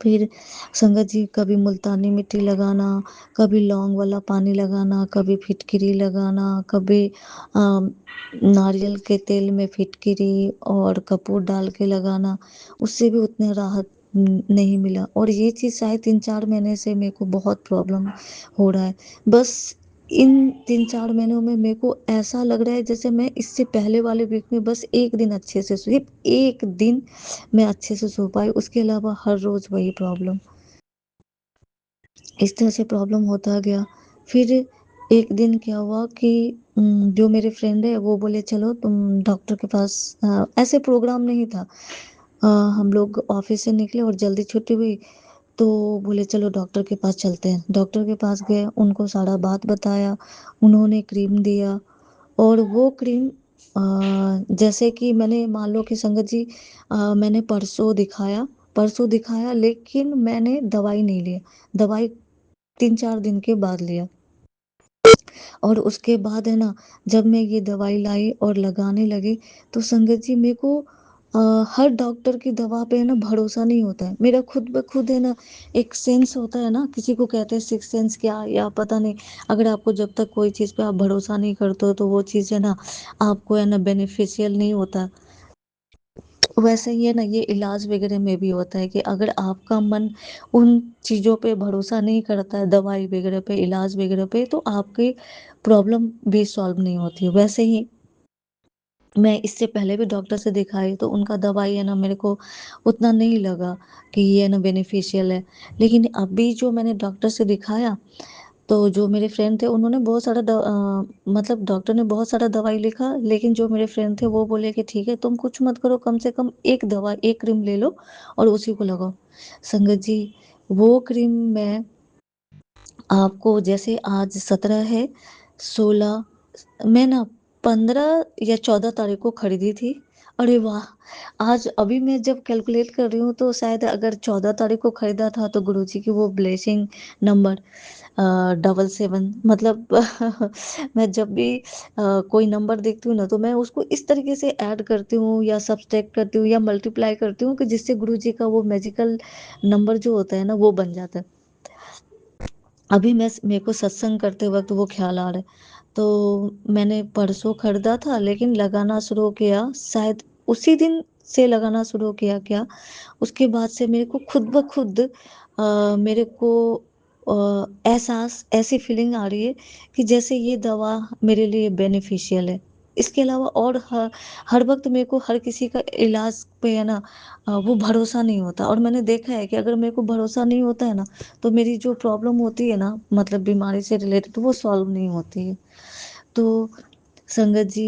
फिर संगत जी कभी मुल्तानी मिट्टी लगाना, कभी लौंग वाला पानी लगाना, कभी फिटकिरी लगाना, कभी नारियल के तेल में फिटकिरी और कपूर डाल के लगाना, उससे भी उतने राहत नहीं मिला। और ये चीज़ शायद 3-4 महीने से मेरे को बहुत प्रॉब्लम हो रहा है। बस इन 3-4 महीनों में मेरे को ऐसा लग रहा है जैसे मैं इससे पहले वाले वीक में बस 1 दिन अच्छे से सिर्फ़ 1 दिन मैं अच्छे से सो पाई, उसके अलावा हर रोज़ वही प्रॉब्लम। इस तरह से प्रॉब्लम होता गया। फिर एक दिन क्या हुआ कि जो मेरे फ्रेंड है वो बोले चलो तुम डॉक्टर के पास, ऐसे प्रोग्राम नहीं था। हम लोग ऑफिस से निकले और जल्दी छुट्टी हुई, तो बोले चलो डॉक्टर के पास चलते हैं। डॉक्टर के पास गए, उनको सारा बात बताया, उन्होंने क्रीम दिया और वो क्रीम जैसे कि मैंने मान लो कि संगत जी मैंने परसों दिखाया लेकिन मैंने दवाई नहीं लिया। दवाई 3-4 दिन के बाद लिया। और उसके बाद है ना, जब मैं ये दवाई लाई और लगाने लगी तो संगत जी मेरे को हर डॉक्टर की दवा पे है ना भरोसा नहीं होता है। मेरा खुद ब खुद है ना एक सेंस होता है ना, किसी को कहते हैं सिक्स सेंस क्या या पता नहीं। अगर आपको जब तक कोई चीज़ पे आप भरोसा नहीं करते हो तो वो चीज़ है ना आपको है ना बेनिफिशियल नहीं होता। वैसे ही है ना ये इलाज वगैरह में भी होता है कि अगर आपका मन उन चीज़ों पे भरोसा नहीं करता है, दवाई वगैरह पे, इलाज वगैरह पे, तो आपकी प्रॉब्लम भी सॉल्व नहीं होती है। वैसे ही मैं इससे पहले भी डॉक्टर से दिखाई तो उनका दवाई है ना मेरे को उतना नहीं लगा कि ये है ना बेनिफिशियल है। लेकिन अभी जो मैंने डॉक्टर से दिखाया तो जो मेरे फ्रेंड थे उन्होंने बहुत सारा मतलब डॉक्टर ने बहुत सारा दवाई लिखा, लेकिन जो मेरे फ्रेंड थे वो बोले कि ठीक है तुम कुछ मत करो, कम से कम एक दवा एक क्रीम ले लो और उसी को लगाओ। संगत जी वो क्रीम मैं आपको, जैसे आज 17 है, 16 मैं ना 15 या 14 तारीख को खरीदी थी। अरे वाह! आज अभी मैं जब कैलकुलेट कर रही हूँ तो शायद अगर 14 तारीख को खरीदा था तो गुरुजी की वो ब्लेसिंग नंबर 77 मतलब मैं जब भी कोई नंबर देखती हूँ ना तो मैं उसको इस तरीके से ऐड करती हूँ या सब्सट्रैक्ट करती हूँ या मल्टीप्लाई करती हूँ कि जिससे गुरुजी का वो मैजिकल नंबर जो होता है ना वो बन जाता है। अभी मेरे को सत्संग करते वक्त वो ख्याल आ रहा है। तो मैंने परसों खरीदा था लेकिन लगाना शुरू किया शायद उसी दिन से लगाना शुरू किया क्या, उसके बाद से मेरे को खुद ब खुद मेरे को एहसास ऐसी फीलिंग आ रही है कि जैसे ये दवा मेरे लिए बेनिफिशियल है। इसके अलावा और हर वक्त मेरे को हर किसी का इलाज पे है ना वो भरोसा नहीं होता। और मैंने देखा है कि अगर मेरे को भरोसा नहीं होता है ना तो मेरी जो प्रॉब्लम होती है ना मतलब बीमारी से रिलेटेड वो सॉल्व नहीं होती है। तो संगत जी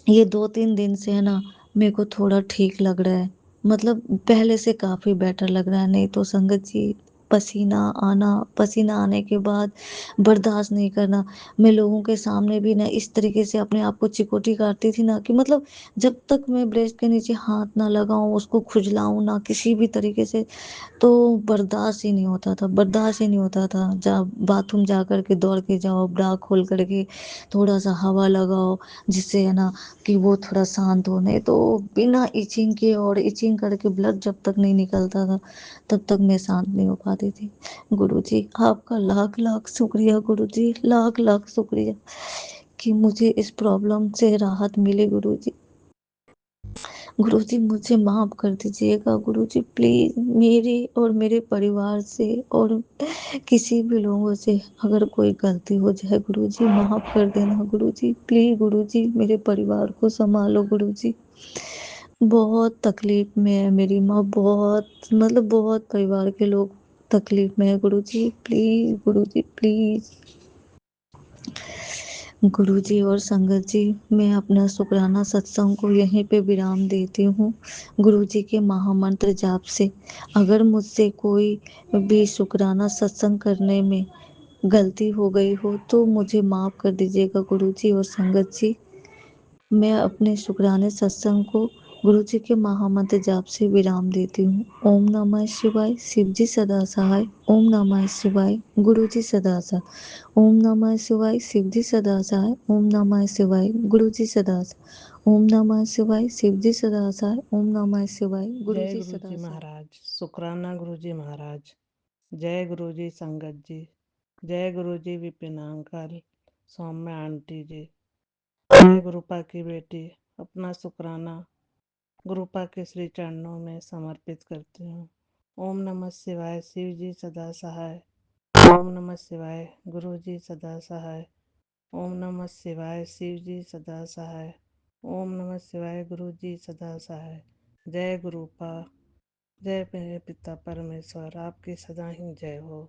ये 2-3 दिन से है ना मेरे को थोड़ा ठीक लग रहा है, मतलब पहले से काफ़ी बेटर लग रहा है। नहीं तो संगत जी पसीना आना, पसीना आने के बाद बर्दाश्त नहीं करना। मैं लोगों के सामने भी ना इस तरीके से अपने आप को चिकोटी काटती थी ना कि मतलब जब तक मैं ब्रेस्ट के नीचे हाथ ना लगाऊं, उसको खुजलाऊं ना किसी भी तरीके से, तो बर्दाश्त ही नहीं होता था, बर्दाश्त ही नहीं होता था। जा बाथरूम जा कर के दौड़ के जाओ, ब्रा खोल करके थोड़ा सा हवा लगाओ जिससे है ना कि वो थोड़ा शांत हो। नहीं तो बिना इचिंग के और इचिंग करके ब्लड जब तक नहीं निकलता था तब तक मैं शांत नहीं हो पाती थी। गुरुजी आपका लाख लाख शुक्रिया, गुरुजी लाख लाख शुक्रिया कि मुझे इस प्रॉब्लम से राहत मिली। गुरुजी गुरुजी मुझे माफ़ कर दीजिएगा गुरुजी, प्लीज़ मेरी और मेरे परिवार से और किसी भी लोगों से अगर कोई गलती हो जाए गुरुजी माफ़ कर देना गुरुजी, प्लीज़ गुरुजी मेरे परिवार को संभालो गुरुजी। बहुत तकलीफ में है मेरी माँ, बहुत मतलब बहुत परिवार के लोग तकलीफ में है गुरुजी, प्लीज़ गुरुजी प्लीज़। गुरुजी और संगत जी मैं अपना शुक्राना सत्संग को यहीं पे विराम देती हूँ। गुरुजी के महामंत्र जाप से अगर मुझसे कोई भी शुक्राना सत्संग करने में गलती हो गई हो तो मुझे माफ़ कर दीजिएगा गुरुजी और संगत जी। मैं अपने शुक्राने सत्संग को गुरु जी के महामंत्र जाप से विराम देती हूँ। ओम नमः शिवाय, शिव जी सदा सहाय। ओम नमः शिवाय, गुरु जी सदा सहाय। ओम नमः शिवाय, शिव जी सदा सहाय। ओम नमः शिवाय, गुरु जी सदा सहाय। ओम नमः शिवाय। शिवजी सदा सहाय। ओम नमः शिवाय। जय गुरुजी गुरु सदा जी सहाय। महाराज। शुक्राना गुरु जी महाराज। जय गुरु जी संगत जी। जय गुरु जी विपिन अंकल, सौम्या आंटी जी। जय गुरुपा की बेटी। अपना शुक्राना गुरुपा के श्री चरणों में समर्पित करती हूँ। ओम नमः शिवाय। शिव जी सदा सहाय। ओम नमः शिवाय। गुरु जी सदा सहाय। ओम नमः शिवाय। शिव जी सदा सहाय। ओम नमः शिवाय। गुरु जी सदा सहाय। जय गुरुपा। जय मेरे पिता परमेश्वर, आपकी सदा ही जय हो।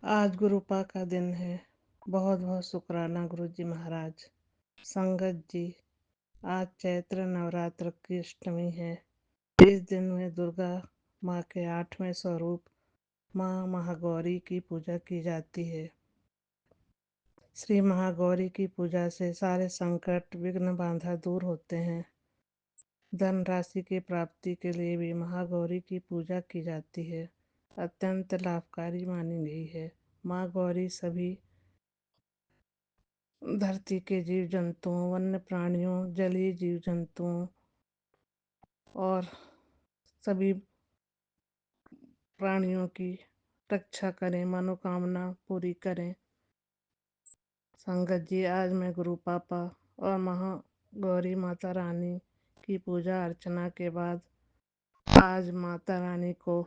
आज गुरुपा का दिन है। बहुत बहुत शुक्राना गुरु जी महाराज। संगत जी, आज चैत्र नवरात्र की अष्टमी है। इस दिन में दुर्गा माँ के 8वें स्वरूप माँ महागौरी की पूजा की जाती है। श्री महागौरी की पूजा से सारे संकट विघ्न बाधा दूर होते हैं। धन राशि की प्राप्ति के लिए भी महागौरी की पूजा की जाती है। अत्यंत लाभकारी मानी गई है। माँ गौरी सभी धरती के जीव जंतुओं, वन्य प्राणियों, जलीय जीव जंतुओं और सभी प्राणियों की रक्षा करें, मनोकामना पूरी करें। संगत जी, आज मैं गुरु पापा और महागौरी माता रानी की पूजा अर्चना के बाद आज माता रानी को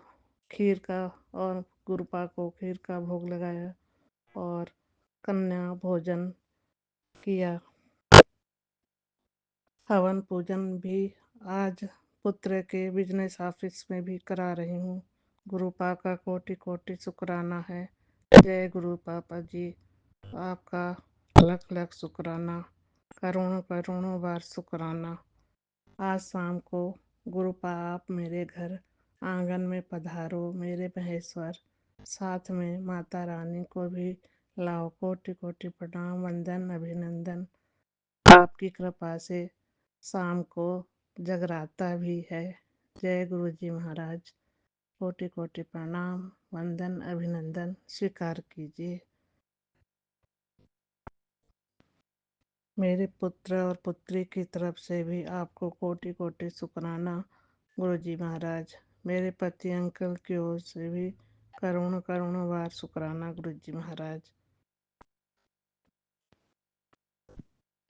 खीर का और गुरुपा को खीर का भोग लगाया और कन्या भोजन किया। हवन पूजन भी आज पुत्र के बिजनेस ऑफिस में भी करा रही हूँ। गुरुपा का कोटि कोटि शुक्राना है। जय गुरु पापा जी, आपका लख लख शुक्राना, करोड़ों करोड़ों बार शुक्राना। आज शाम को गुरुपा आप मेरे घर आंगन में पधारो मेरे महेश्वर। साथ में माता रानी को भी लाओ। कोटि कोटि प्रणाम, वंदन, अभिनंदन। आपकी कृपा से शाम को जगराता भी है। जय गुरु जी महाराज। कोटि कोटि प्रणाम, वंदन, अभिनंदन स्वीकार कीजिए। मेरे पुत्र और पुत्री की तरफ से भी आपको कोटि कोटि शुक्राना गुरु जी महाराज। मेरे पति अंकल की ओर से भी करोड़ों करोड़ों बार शुक्राना गुरु जी महाराज।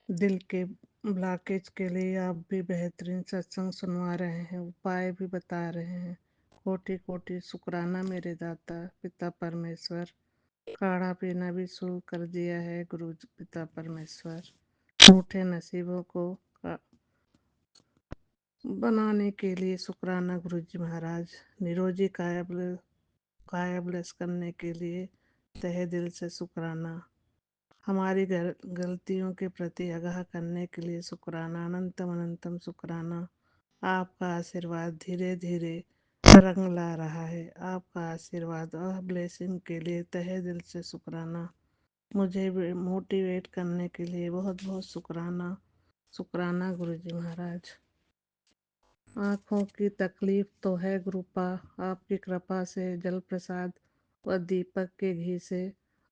दिल के ब्लॉकेज के लिए आप भी बेहतरीन सत्संग सुनवा रहे हैं, उपाय भी बता रहे हैं। कोटि कोटि शुक्राना मेरे दाता पिता परमेश्वर। काढ़ा पीना भी शुरू कर दिया है गुरु पिता परमेश्वर। रूठे नसीबों को बनाने के लिए शुक्राना गुरु जी महाराज। निरोजी काया ब्लेस करने के लिए तहे दिल से शुक्राना। हमारी गलतियों के प्रति आगाह करने के लिए शुक्राना। अनंतम अनंतम शुक्राना। आपका आशीर्वाद धीरे धीरे रंग ला रहा है। आपका आशीर्वाद और ब्लेसिंग के लिए तहे दिल से शुक्राना। मुझे मोटिवेट करने के लिए बहुत बहुत शुक्राना। शुक्राना गुरु जी महाराज। आँखों की तकलीफ तो है गुरुपा, आपकी कृपा से जल प्रसाद व दीपक के घी से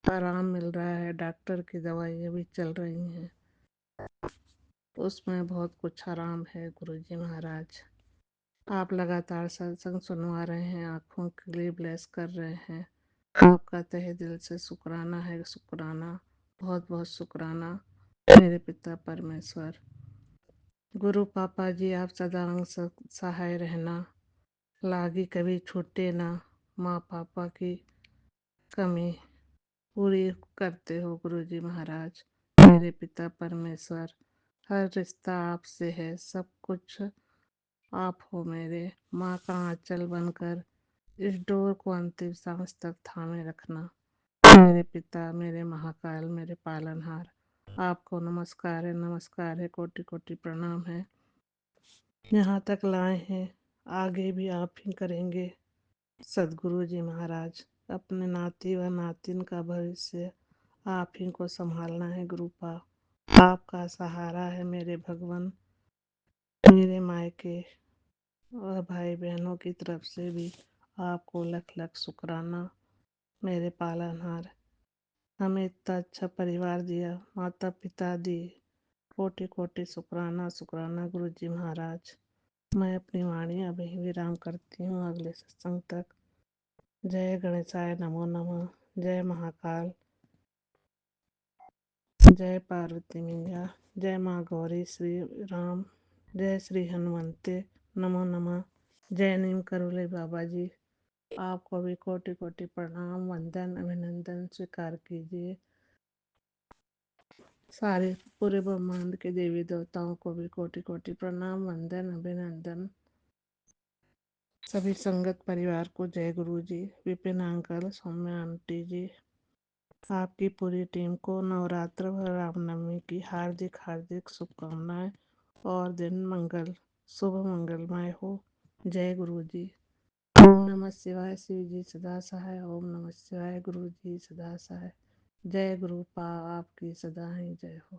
आराम मिल रहा है। डॉक्टर की दवाइयाँ भी चल रही हैं, उसमें बहुत कुछ आराम है गुरु जी महाराज। आप लगातार सत्संग सुनवा रहे हैं, आँखों के लिए ब्लेस कर रहे हैं। आपका तहे दिल से शुक्राना है। शुक्राना, बहुत बहुत शुक्राना मेरे पिता परमेश्वर। गुरु पापा जी, आप सदा अंग सहाय रहना, लागी कभी छूटे ना। माँ पापा की कमी पूरी करते हो गुरु जी महाराज। मेरे पिता परमेश्वर, हर रिश्ता आपसे है, सब कुछ आप हो मेरे। माँ का आंचल बनकर इस डोर को अंतिम सांस तक थामे रखना। मेरे पिता, मेरे महाकाल, मेरे पालनहार, आपको नमस्कार है, नमस्कार है, कोटि कोटि प्रणाम है। यहाँ तक लाए हैं, आगे भी आप ही करेंगे सदगुरु जी महाराज। अपने नाती व नातिन का भविष्य आप ही को संभालना है गुरुपा। आपका सहारा है मेरे भगवान। मेरे मायके और भाई बहनों की तरफ से भी आपको लख लख शुक्राना मेरे पालनहार। हमें इतना अच्छा परिवार दिया, माता पिता दिए, कोटि कोटि शुक्राना शुक्राना गुरु जी महाराज। मैं अपनी वाणी अभी विराम करती हूँ, अगले सत्संग तक। जय गणेशाय नमो नमः। जय महाकाल। जय पार्वती मैया। जय माँ गौरी श्री राम। जय श्री हनुमंते नमो नमः। जय नीम करोले बाबा जी। आपको भी कोटि कोटि प्रणाम, वंदन, अभिनंदन स्वीकार कीजिए। सारे पूरे ब्रह्मांड के देवी देवताओं को भी कोटि कोटि प्रणाम, वंदन, अभिनंदन। सभी संगत परिवार को जय गुरु जी। विपिन अंकल, सौम्या आंटी जी, आपकी पूरी टीम को नवरात्र व रामनवमी की हार्दिक हार्दिक शुभकामनाएं और दिन शुभ मंगलमय हो। जय गुरु जी। ओम नमः शिवाय। शिव जी सदा सहाय। ओम नमः शिवाय। गुरु जी सदा सहाय। जय गुरु पा आपकी सदा ही जय हो।